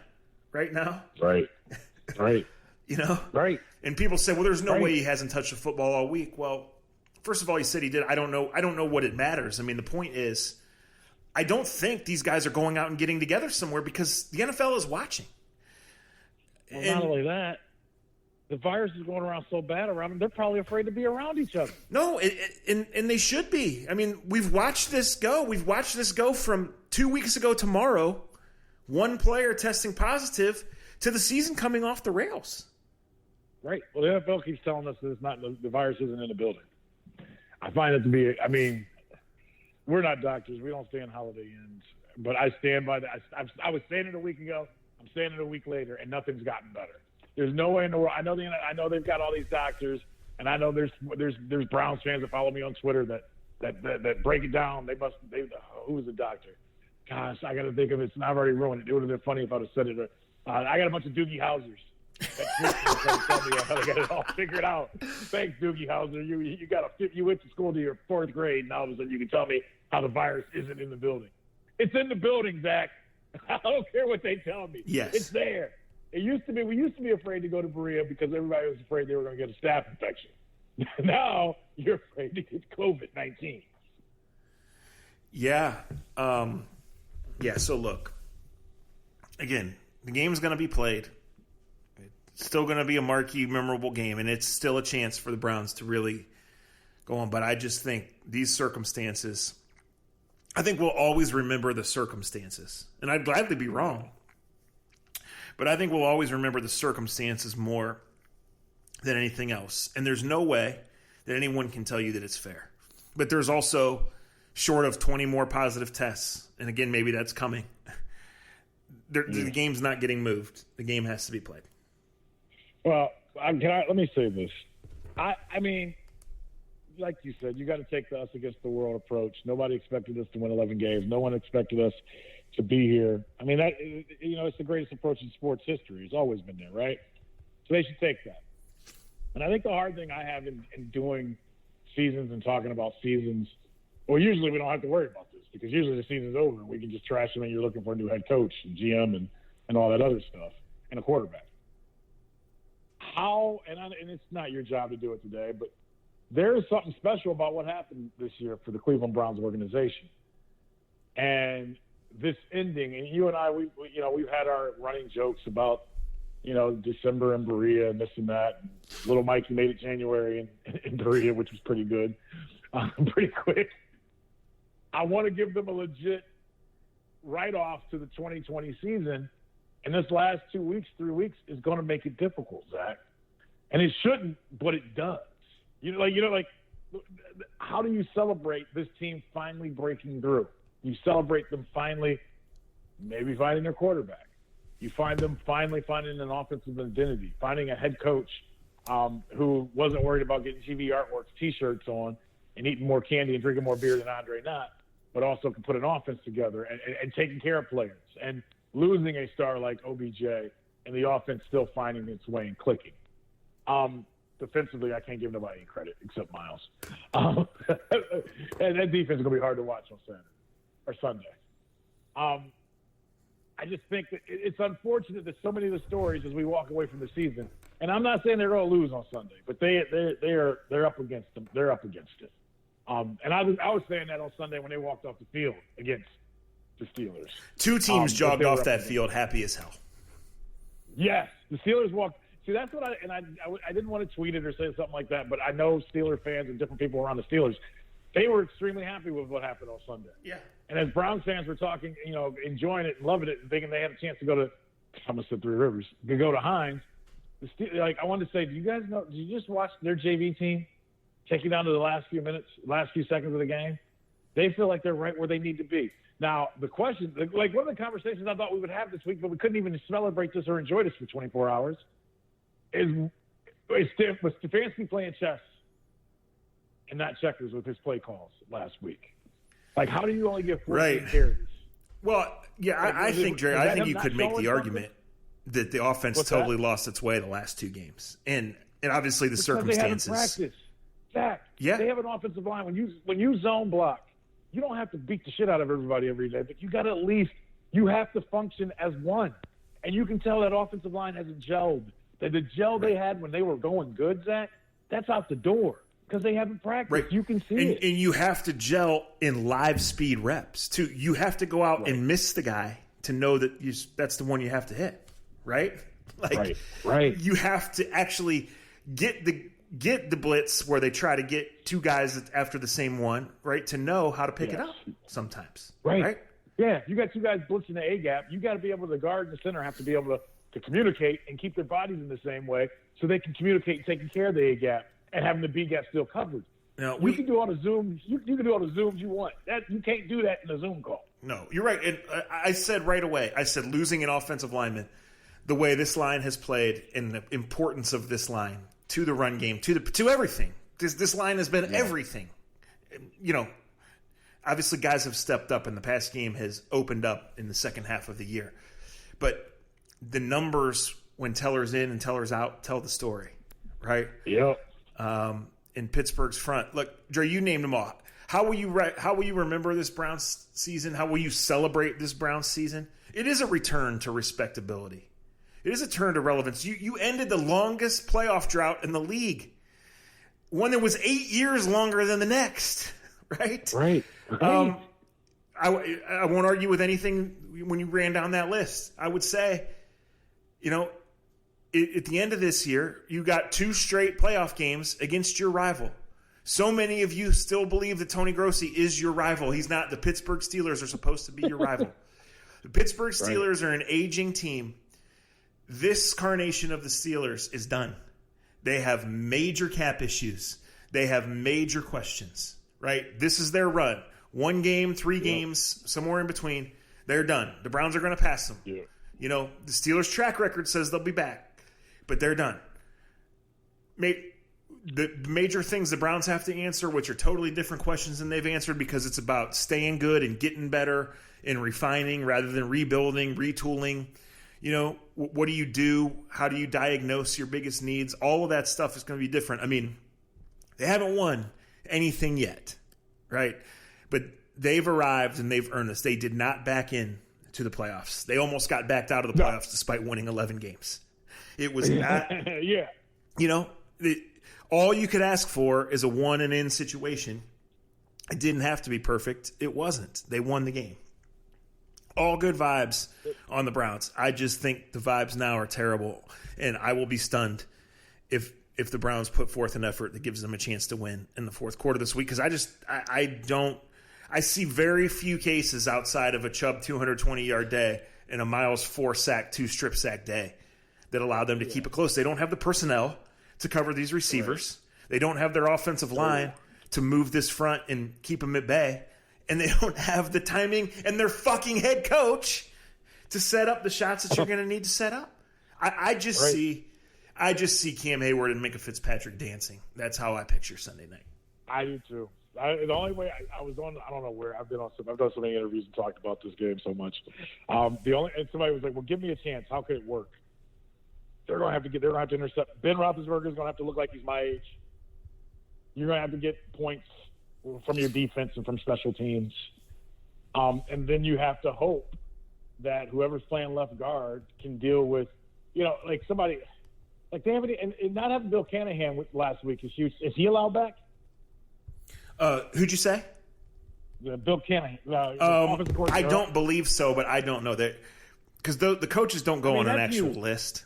right now. Right. You know? Right. And people say, well, there's no way he hasn't touched the football all week. Well, first of all, he said he did. I don't know what it matters. I mean, the point is, I don't think these guys are going out and getting together somewhere because the NFL is watching. Well, not only that, the virus is going around so bad around them, they're probably afraid to be around each other. No, and they should be. I mean, we've watched this go. We've watched this go from 2 weeks ago tomorrow, one player testing positive, to the season coming off the rails. Right. Well, the NFL keeps telling us that the virus isn't in the building. I find it to be, I mean, we're not doctors. We don't stand Holiday Inns. But I stand by that. I was saying it a week ago. I'm saying it a week later, and nothing's gotten better. There's no way in the world. I know they've got all these doctors, and I know there's Browns fans that follow me on Twitter that break it down. Who was the doctor? Gosh, I got to think of it. I've already ruined it. It would have been funny if I'd have said it. I got a bunch of Doogie Housers. Tell me how to get it all figured out. Thanks, Doogie Howser. You went to school to your 4th grade, and all of a sudden you can tell me how the virus isn't in the building. It's in the building, Zach. I don't care what they tell me. Yes, it's there. We used to be afraid to go to Berea because everybody was afraid they were going to get a staph infection. Now you're afraid to get COVID-19. Yeah. So look, again, the game's going to be played. It's still going to be a marquee, memorable game, and it's still a chance for the Browns to really go on. But I just think these circumstances, I think we'll always remember the circumstances. And I'd gladly be wrong. But I think we'll always remember the circumstances more than anything else. And there's no way that anyone can tell you that it's fair. But there's also, short of 20 more positive tests, and again, maybe that's coming, the game's not getting moved. The game has to be played. Well, let me say this. I mean, like you said, you got to take the us against the world approach. Nobody expected us to win 11 games. No one expected us to be here. I mean, it's the greatest approach in sports history. It's always been there, right? So they should take that. And I think the hard thing I have in doing seasons and talking about seasons, well, usually we don't have to worry about this because usually the season's over and we can just trash them and you're looking for a new head coach and GM and all that other stuff and a quarterback. And it's not your job to do it today, but there is something special about what happened this year for the Cleveland Browns organization. And this ending, and you and I, we've had our running jokes about, December in Berea and this and that. And little Mikey made it January in Berea, which was pretty good, pretty quick. I want to give them a legit write-off to the 2020 season. And this last 2 weeks, 3 weeks is going to make it difficult, Zach. And it shouldn't, but it does. How do you celebrate this team finally breaking through? You celebrate them finally, maybe finding their quarterback. You find them finally finding an offensive identity, finding a head coach who wasn't worried about getting TV Artworks T-shirts on and eating more candy and drinking more beer than Andre Knott, but also can put an offense together and taking care of players and losing a star like OBJ and the offense still finding its way and clicking. Defensively, I can't give nobody any credit except Miles. And that defense is going to be hard to watch on Saturday or Sunday. I just think that it's unfortunate that so many of the stories as we walk away from the season, and I'm not saying they're going to lose on Sunday, but they're up against them. They're up against it. And I was saying that on Sunday when they walked off the field against the Steelers. Two teams jogged off that field happy as hell. Yes, the Steelers walked. See, that's what I didn't want to tweet it or say something like that, but I know Steeler fans and different people around the Steelers, they were extremely happy with what happened on Sunday. Yeah. And as Browns fans were talking, enjoying it and loving it and thinking they had a chance to go to, I'm going to say Three Rivers, to go to Hines. I wanted to say, do you guys know, did you just watch their JV team take you down to the last few seconds of the game? They feel like they're right where they need to be. Now, the question, like one of the conversations I thought we would have this week, but we couldn't even celebrate this or enjoy this for 24 hours, was Stefanski playing chess and not checkers with his play calls last week? Like, how do you only get 14 carries? Well, yeah, I think, Jerry, I think you could make the argument that the offense totally lost its way the last two games. And obviously the circumstances. They haven't practiced. Zach, yeah. They have an offensive line. When you zone block you don't have to beat the shit out of everybody every day, but you got to at least – you have to function as one. And you can tell that offensive line hasn't gelled. The gel they had when they were going good, Zach, that's out the door because they haven't practiced. Right. You can see it. And you have to gel in live speed reps, too. You have to go out and miss the guy to know that that's the one you have to hit, right? Like, right. You have to actually get the blitz where they try to get two guys after the same one, right, to know how to pick it up sometimes. Right? Yeah, you got two guys blitzing the A-gap. You got to be able to guard and the center have to be able to communicate and keep their bodies in the same way so they can communicate taking care of the A-gap and having the B-gap still covered. Now, you can do all the Zooms. You can do all the Zooms you want. You can't do that in a Zoom call. No, you're right. And I said right away, losing an offensive lineman, the way this line has played and the importance of this line to the run game, to everything. This line has been everything. You know, obviously guys have stepped up and the past game has opened up in the second half of the year. But the numbers when Teller's in and Teller's out tell the story, right? Yep. In Pittsburgh's front. Look, Dre, you named them all. How will you remember this Browns season? How will you celebrate this Browns season? It is a return to respectability. It is a turn to relevance. You ended the longest playoff drought in the league, one that was 8 years longer than the next, right? Right. I won't argue with anything when you ran down that list. I would say, you know, at the end of this year, you got 2 straight playoff games against your rival. So many of you still believe that Tony Grossi is your rival. He's not. The Pittsburgh Steelers are supposed to be your rival. The Pittsburgh Steelers are an aging team. This carnation of the Steelers is done. They have major cap issues. They have major questions, right? This is their run. 1 game, 3 games, somewhere in between. They're done. The Browns are going to pass them. Yeah. You know, the Steelers' track record says they'll be back, but they're done. The major things the Browns have to answer, which are totally different questions than they've answered because it's about staying good and getting better and refining rather than rebuilding, retooling. You know, what do you do? How do you diagnose your biggest needs? All of that stuff is going to be different. I mean, they haven't won anything yet, right? But they've arrived and they've earned this. They did not back in to the playoffs. They almost got backed out of the playoffs despite winning 11 games. It was not, you know, all you could ask for is a one and in situation. It didn't have to be perfect. It wasn't. They won the game. All good vibes on the Browns. I just think the vibes now are terrible, and I will be stunned if the Browns put forth an effort that gives them a chance to win in the fourth quarter this week. Because I see very few cases outside of a Chubb 220-yard day and a Miles 4-sack, 2-strip sack day that allow them to keep it close. They don't have the personnel to cover these receivers. Right. They don't have their offensive line to move this front and keep them at bay. And they don't have the timing and their fucking head coach to set up the shots that you're going to need to set up. I just see Cam Hayward and Minka Fitzpatrick dancing. That's how I picture Sunday night. I do too. The only way I was on, I don't know where I've done so many interviews and talked about this game so much. And somebody was like, "Well, give me a chance. How could it work?" They're going to have to intercept. Ben Roethlisberger is going to have to look like he's my age. You're going to have to get points from your defense and from special teams. And then you have to hope that whoever's playing left guard can deal with, you know, like somebody like they haven't, and not having Bill Canahan last week is huge. Is he allowed back? Who'd you say? Bill Canahan. I don't believe so, but I don't know that because the coaches don't go on an actual list.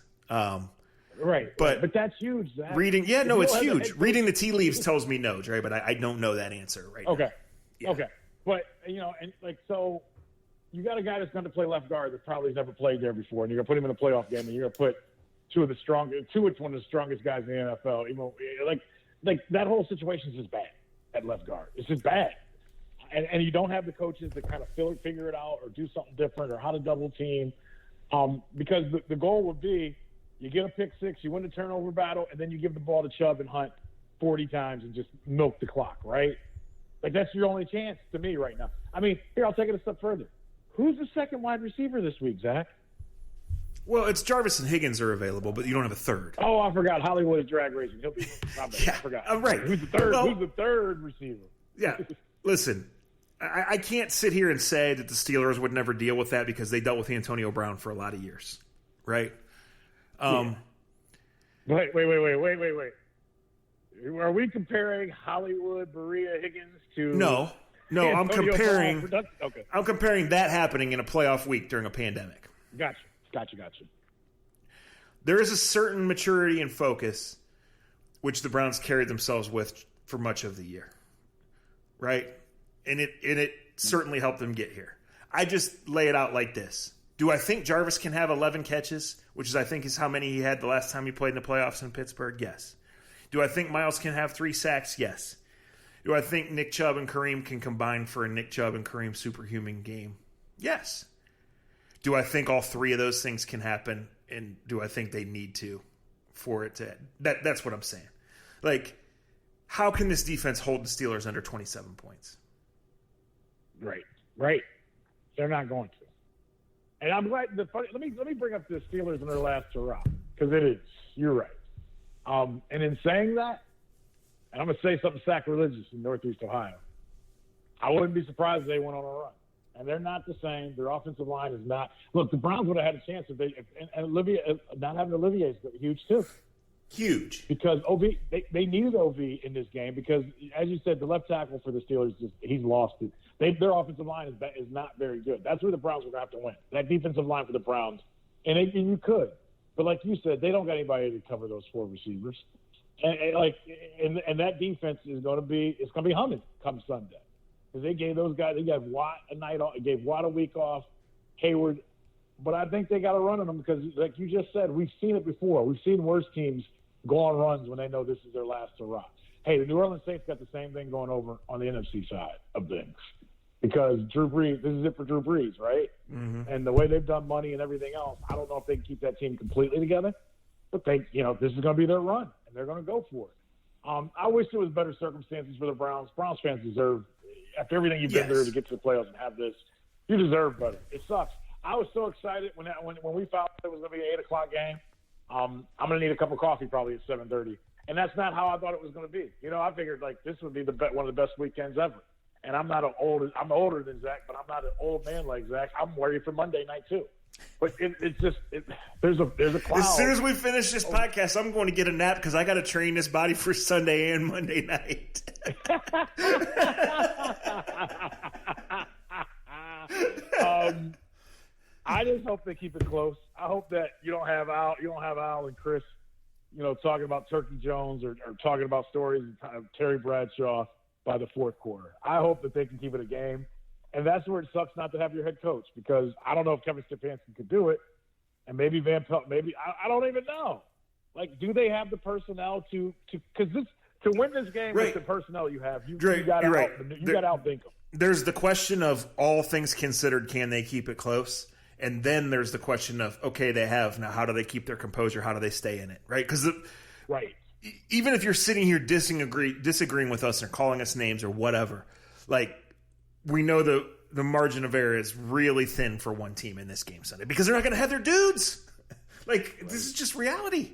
Right, but that's huge. Zach. It's huge. Reading the tea leaves tells me no, Dre, but I don't know that answer right now. Okay, but you know, and like so, you got a guy that's going to play left guard that probably has never played there before, and you're going to put him in a playoff game, and you're going to put one of the strongest guys in the NFL. You know, like that whole situation is just bad at left guard. It's just bad, and you don't have the coaches to kind of figure it out or do something different or how to double team, because the goal would be. You get a pick six, you win the turnover battle, and then you give the ball to Chubb and Hunt 40 times and just milk the clock, right? Like, that's your only chance to me right now. I mean, here, I'll take it a step further. Who's the second wide receiver this week, Zach? Well, it's Jarvis and Higgins are available, but you don't have a third. Oh, I forgot. Hollywood is drag racing. He'll be I forgot. Right. Who's the third receiver? Yeah. Listen, I can't sit here and say that the Steelers would never deal with that because they dealt with Antonio Brown for a lot of years, right? Wait. Are we comparing Hollywood, Berea, Higgins to No, I'm comparing. Okay. I'm comparing that happening in a playoff week during a pandemic. Gotcha. There is a certain maturity and focus which the Browns carried themselves with for much of the year, right? And it certainly helped them get here. I just lay it out like this. Do I think Jarvis can have 11 catches, which is I think is how many he had the last time he played in the playoffs in Pittsburgh? Yes. Do I think Miles can have 3 sacks? Yes. Do I think Nick Chubb and Kareem can combine for a Nick Chubb and Kareem superhuman game? Yes. Do I think all 3 of those things can happen, and do I think they need to for it to – that's what I'm saying. Like, how can this defense hold the Steelers under 27 points? Right. They're not going to. And I'm glad – let me bring up the Steelers in their last hurrah, because it is. You're right. And in saying that, and I'm going to say something sacrilegious in Northeast Ohio, I wouldn't be surprised if they went on a run. And they're not the same. Their offensive line is not. Look, the Browns would have had a chance if and Olivier, not having Olivier is huge too. Huge. Because they needed OV in this game because, as you said, the left tackle for the Steelers, he's lost it. Their offensive line is not very good. That's where the Browns are going to have to win. That defensive line for the Browns, and you could. But like you said, they don't got anybody to cover those 4 receivers. And that defense is going to be humming come Sunday. Because they gave those guys, they gave Watt a night off, gave Watt a week off, Hayward. But I think they got to run on them because, like you just said, we've seen it before. We've seen worse teams go on runs when they know this is their last hurrah. Hey, the New Orleans Saints got the same thing going over on the NFC side of things. Because Drew Brees, this is it for Drew Brees, right? Mm-hmm. And the way they've done money and everything else, I don't know if they can keep that team completely together. But this is going to be their run, and they're going to go for it. I wish there was better circumstances for the Browns. Browns fans deserve, after everything you've been through to get to the playoffs and have this, you deserve better. It sucks. I was so excited when we found out it was going to be an 8:00 game. I'm going to need a cup of coffee probably at 7:30, and that's not how I thought it was going to be. I figured like this would be one of the best weekends ever. And I'm older than Zach, but I'm not an old man like Zach. I'm worried for Monday night too. But there's a cloud. As soon as we finish this podcast, I'm going to get a nap because I got to train this body for Sunday and Monday night. I just hope they keep it close. I hope that you don't have Al and Chris, talking about Turkey Jones or talking about stories of Terry Bradshaw by the fourth quarter. I hope that they can keep it a game. And that's where it sucks not to have your head coach because I don't know if Kevin Stefanski could do it. And maybe Van Pelt, I don't even know. Like, do they have the personnel to win this game with the personnel you have? You got to outthink them. There's the question of all things considered, can they keep it close? And then there's the question of, okay, they have. Now, how do they keep their composure? How do they stay in it? Right? Because even if you're sitting here disagreeing with us or calling us names or whatever, like, we know the margin of error is really thin for one team in this game Sunday because they're not going to have their dudes. This is just reality.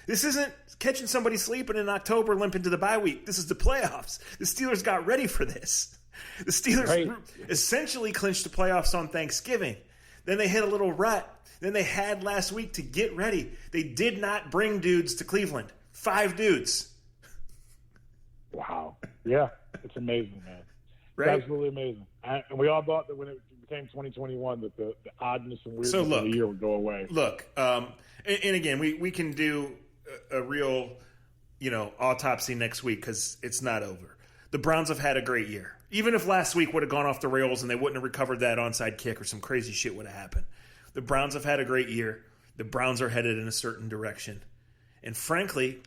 This isn't catching somebody sleeping in October limping to the bye week. This is the playoffs. The Steelers got ready for this. The Steelers essentially clinched the playoffs on Thanksgiving. Then they hit a little rut. Then they had last week to get ready. They did not bring dudes to Cleveland. 5 dudes. Wow. Yeah. It's amazing, man. Right? It's absolutely amazing. And we all thought that when it became 2021 that the oddness and weirdness of the year would go away. Look, and again, we can do a real, autopsy next week because it's not over. The Browns have had a great year. Even if last week would have gone off the rails and they wouldn't have recovered that onside kick or some crazy shit would have happened. The Browns have had a great year. The Browns are headed in a certain direction. And frankly,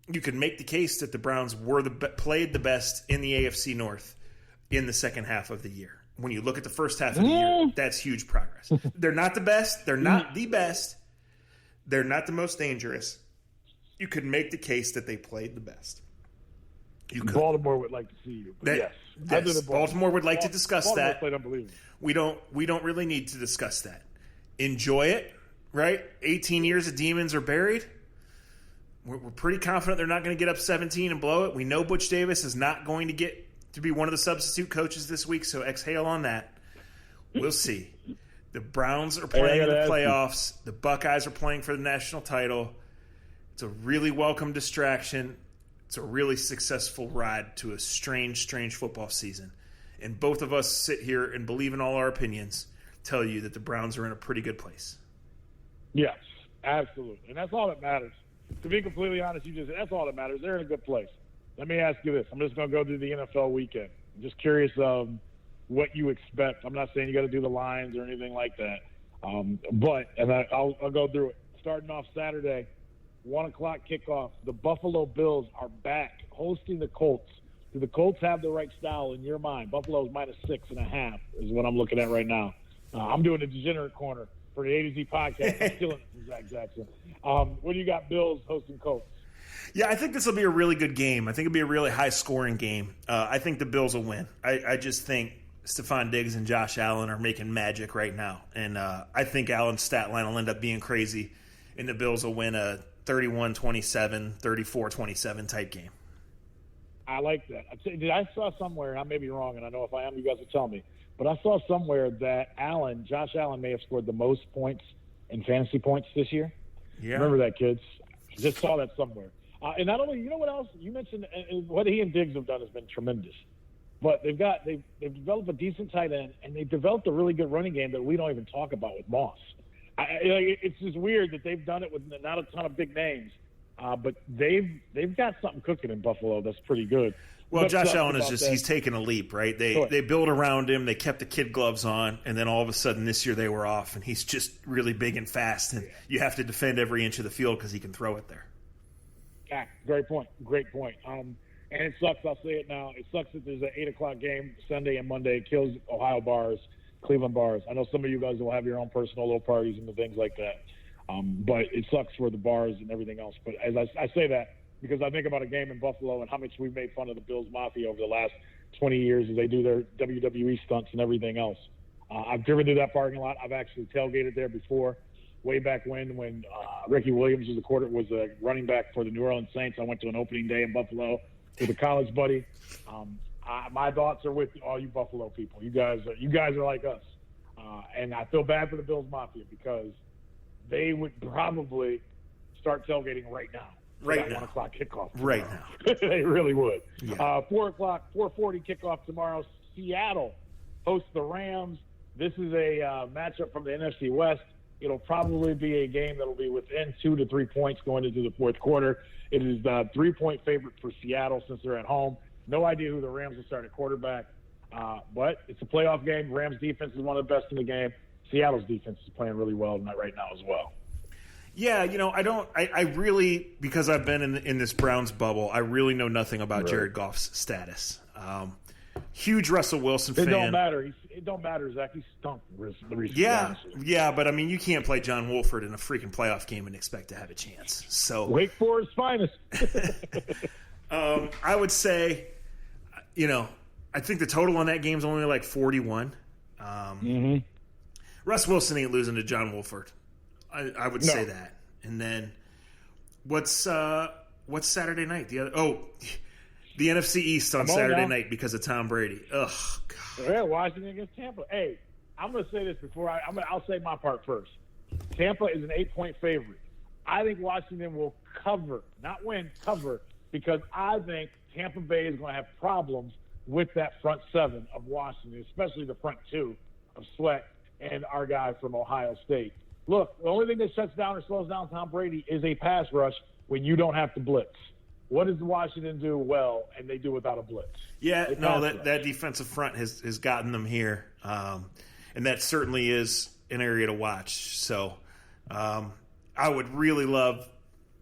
you could make the case that the Browns played the best in the AFC North in the second half of the year. When you look at the first half of the year, that's huge progress. They're not the best. They're not the best. They're not the most dangerous. You could make the case that they played the best. Baltimore would like to see you. Yes, Baltimore would like to discuss that. Played unbelievable. We don't really need to discuss that. Enjoy it, right? 18 years of demons are buried. We're pretty confident they're not going to get up 17 and blow it. We know Butch Davis is not going to get to be one of the substitute coaches this week, so exhale on that. We'll see. The Browns are playing in the playoffs. The Buckeyes are playing for the national title. It's a really welcome distraction. It's a really successful ride to a strange, strange football season. And both of us sit here and believe in all our opinions, tell you that the Browns are in a pretty good place. Yes, absolutely. And that's all that matters. To be completely honest, that's all that matters. They're in a good place. Let me ask you this. I'm just going to go through the NFL weekend. I'm just curious what you expect. I'm not saying you got to do the lines or anything like that. I'll go through it. Starting off Saturday, 1 o'clock kickoff. The Buffalo Bills are back hosting the Colts. Do the Colts have the right style in your mind? Buffalo's -6.5 is what I'm looking at right now. I'm doing the degenerate corner for the A to Z podcast. I'm killing it from Zach Jackson. What do you got, Bills hosting Colts? Yeah, I think this will be a really good game. I think it'll be a really high-scoring game. I think the Bills will win. I just think Stephon Diggs and Josh Allen are making magic right now. And I think Allen's stat line will end up being crazy, and the Bills will win a 31-27, 34-27 type game. I like that. I saw somewhere, and I may be wrong, and I know if I am, you guys will tell me, but I saw somewhere that Josh Allen may have scored the most points in fantasy points this year. Yeah. Remember that, kids? Just saw that somewhere. And not only, you know what else? You mentioned what he and Diggs have done has been tremendous. But they've developed a decent tight end, and they've developed a really good running game that we don't even talk about with Moss. It's just weird that they've done it with not a ton of big names, but they've got something cooking in Buffalo that's pretty good. Well, Josh Allen he's taken a leap, right? They built around him, they kept the kid gloves on, and then all of a sudden this year they were off, and he's just really big and fast, and you have to defend every inch of the field because he can throw it there. Yeah, great point. And it sucks, I'll say it now, it sucks that there's an 8 o'clock game Sunday and Monday. It kills Ohio bars, Cleveland bars. I know some of you guys will have your own personal little parties and things like that, but it sucks for the bars and everything else. But as I say that because I think about a game in Buffalo and how much we've made fun of the Bills Mafia over the last 20 years as they do their WWE stunts and everything else. I've driven through that parking lot. I've actually tailgated there before, way back when Ricky Williams was a running back for the New Orleans Saints. I went to an opening day in Buffalo with a college buddy. My thoughts are with all you Buffalo people. You guys are like us, and I feel bad for the Bills Mafia because they would probably start tailgating right now. Right now. 1 o'clock kickoff. Right now. They really would. Yeah. 4 o'clock, 4:40 kickoff tomorrow. Seattle hosts the Rams. This is a matchup from the NFC West. It'll probably be a game that'll be within 2 to 3 points going into the fourth quarter. It is the 3-point favorite for Seattle since they're at home. No idea who the Rams will start at quarterback, but it's a playoff game. Rams defense is one of the best in the game. Seattle's defense is playing really well right now as well. Yeah, I really, because I've been in this Browns bubble, I really know nothing about Jared Goff's status. Huge Russell Wilson fan. It don't matter, Zach. He stunk. Yeah, but I mean, you can't play John Wolford in a freaking playoff game and expect to have a chance. So Wake Forest finest. I would say, I think the total on that game is only like 41. Russ Wilson ain't losing to John Wolford. I would say that. And then what's Saturday night? The NFC East on Saturday night because of Tom Brady. Ugh, God. Yeah, Washington against Tampa. Hey, I'm going to say this before I'll say my part first. Tampa is an 8-point favorite. I think Washington will cover, not win, cover, because I think Tampa Bay is going to have problems with that front seven of Washington, especially the front two of Sweat and our guy from Ohio State. Look, the only thing that shuts down or slows down Tom Brady is a pass rush when you don't have to blitz. What does Washington do well, and they do without a blitz? Yeah, that defensive front has gotten them here, and that certainly is an area to watch. So I would really love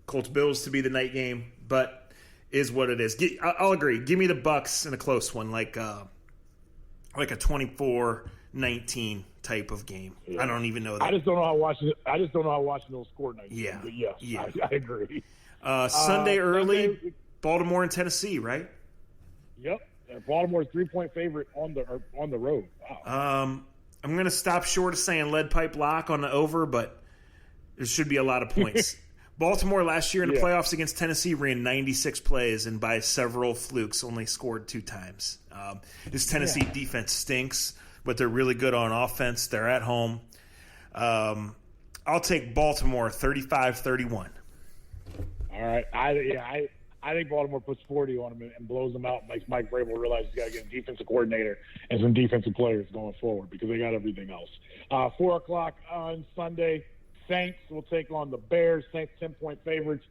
Colts Bills to be the night game, but is what it is. I'll agree. Give me the Bucks in a close one, like a 24-19 type of game. Yeah. I don't even know that. I just don't know how Washington will score tonight. Yeah, but yes, yeah. I agree. Sunday early, Baltimore and Tennessee, right? Yep. Baltimore's 3-point favorite on the road. Wow. I'm going to stop short of saying lead pipe lock on the over, but there should be a lot of points. Baltimore last year in the playoffs against Tennessee ran 96 plays and by several flukes only scored 2 times. This Tennessee defense stinks, but they're really good on offense. They're at home. I'll take Baltimore 35-31. All right. I think Baltimore puts 40 on them and blows them out and makes Mike Vrabel realize he's got to get a defensive coordinator and some defensive players going forward because they got everything else. 4 o'clock on Sunday, Saints will take on the Bears. Saints 10-point favorites.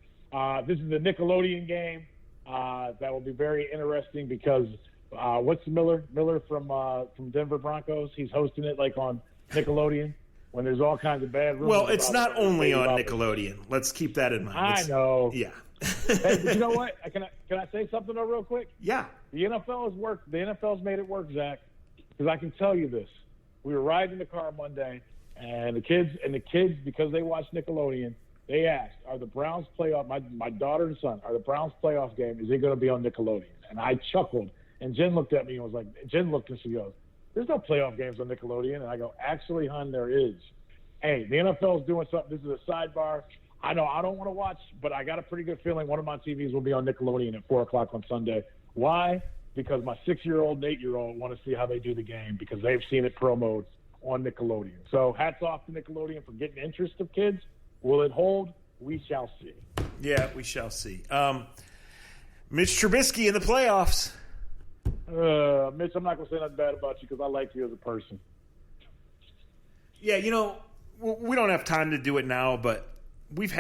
This is the Nickelodeon game. That will be very interesting because what's Miller from Denver Broncos? He's hosting it like on Nickelodeon when there's all kinds of bad rumors. Well, it's not only on Nickelodeon. Let's keep that in mind. I know. Yeah. Hey, but you know what? Can I say something though, real quick? Yeah. The NFL's worked. The NFL's made it work, Zach. Because I can tell you this: we were riding in the car Monday, and the kids, because they watch Nickelodeon, they asked, "Are the Browns playoff? My daughter and son, are the Browns playoff game? Is it going to be on Nickelodeon?" And I chuckled, and Jen looked at me and was like, "Jen looked and she goes, there's no playoff games on Nickelodeon." And I go, "Actually, hon, there is." Hey, the NFL's doing something. This is a sidebar. I know I don't want to watch, but I got a pretty good feeling one of my TVs will be on Nickelodeon at 4 o'clock on Sunday. Why? Because my 6-year-old and 8-year-old want to see how they do the game because they've seen it promoted on Nickelodeon. So hats off to Nickelodeon for getting interest of kids. Will it hold? We shall see. Yeah, we shall see. Mitch Trubisky in the playoffs. Mitch, I'm not going to say nothing bad about you because I like you as a person. Yeah, we don't have time to do it now, but we've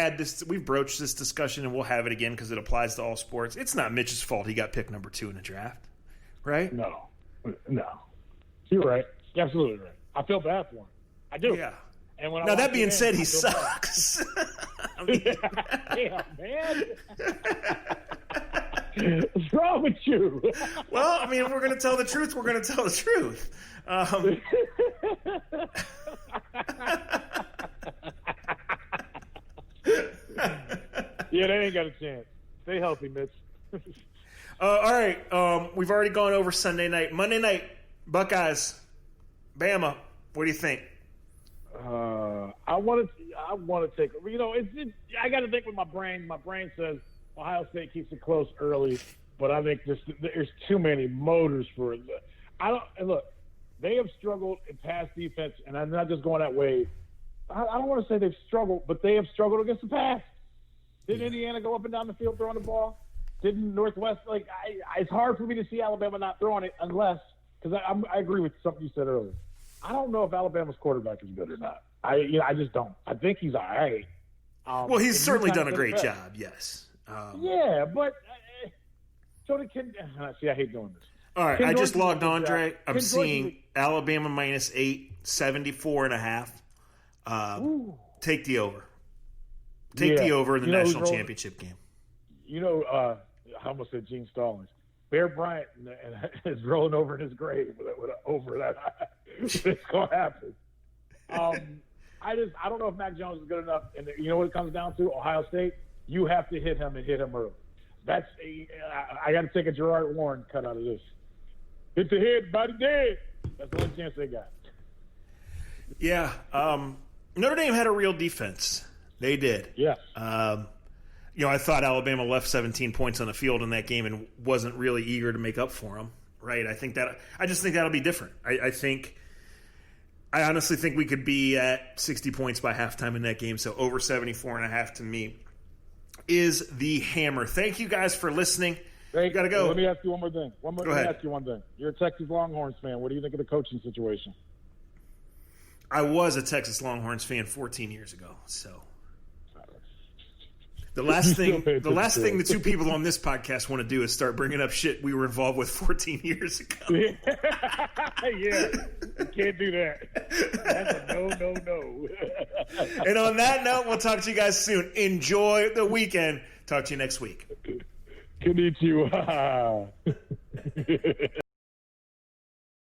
broached this discussion and we'll have it again because it applies to all sports. It's not Mitch's fault he got picked number 2 in the draft, right? No. You're right. You're absolutely right. I feel bad for him. I do. Yeah. And when now, that being said, he sucks. Yeah, man. What's wrong with you? Well, I mean, if we're going to tell the truth, we're going to tell the truth. Yeah, they ain't got a chance. Stay healthy, Mitch. All right. We've already gone over Sunday night. Monday night, Buckeyes, Bama. What do you think? I want to take. I got to think with my brain. My brain says Ohio State keeps it close early, but I think there's too many motors for it. Look, they have struggled in pass defense, and I'm not just going that way. I don't want to say they've struggled, but they have struggled against the pass. Didn't Indiana go up and down the field throwing the ball? Didn't Northwest? It's hard for me to see Alabama not throwing it unless because I agree with something you said earlier. I don't know if Alabama's quarterback is good or not. I just don't. I think he's all right. Well, he's certainly done a great job. Yes. Yeah, but so the kid. See, I hate doing this. All right, I just logged on, Dre. I'm seeing Alabama -8, 74.5. Take the over. Take the over in the national championship game. I almost said Gene Stallings. Bear Bryant is rolling over in his grave with an over that high. It's going to happen. I don't know if Mac Jones is good enough. And you know what it comes down to? Ohio State, you have to hit him and hit him early. I got to take a Gerard Warren cut out of this. Hit the head, body dead. That's the only chance they got. Yeah. Notre Dame had a real defense. They did. Yeah. I thought Alabama left 17 points on the field in that game and wasn't really eager to make up for them. Right? I just think that'll be different. I honestly think we could be at 60 points by halftime in that game. So over 74.5 to me is the hammer. Thank you guys for listening. You got to go. Let me ask you one more thing. Go ahead. Let me ask you one thing. You're a Texas Longhorns fan. What do you think of the coaching situation? I was a Texas Longhorns fan 14 years ago. So the last thing the two people on this podcast want to do is start bringing up shit we were involved with 14 years ago. Yeah, you can't do that. That's a no. And on that note, we'll talk to you guys soon. Enjoy the weekend. Talk to you next week. Konnichiwa.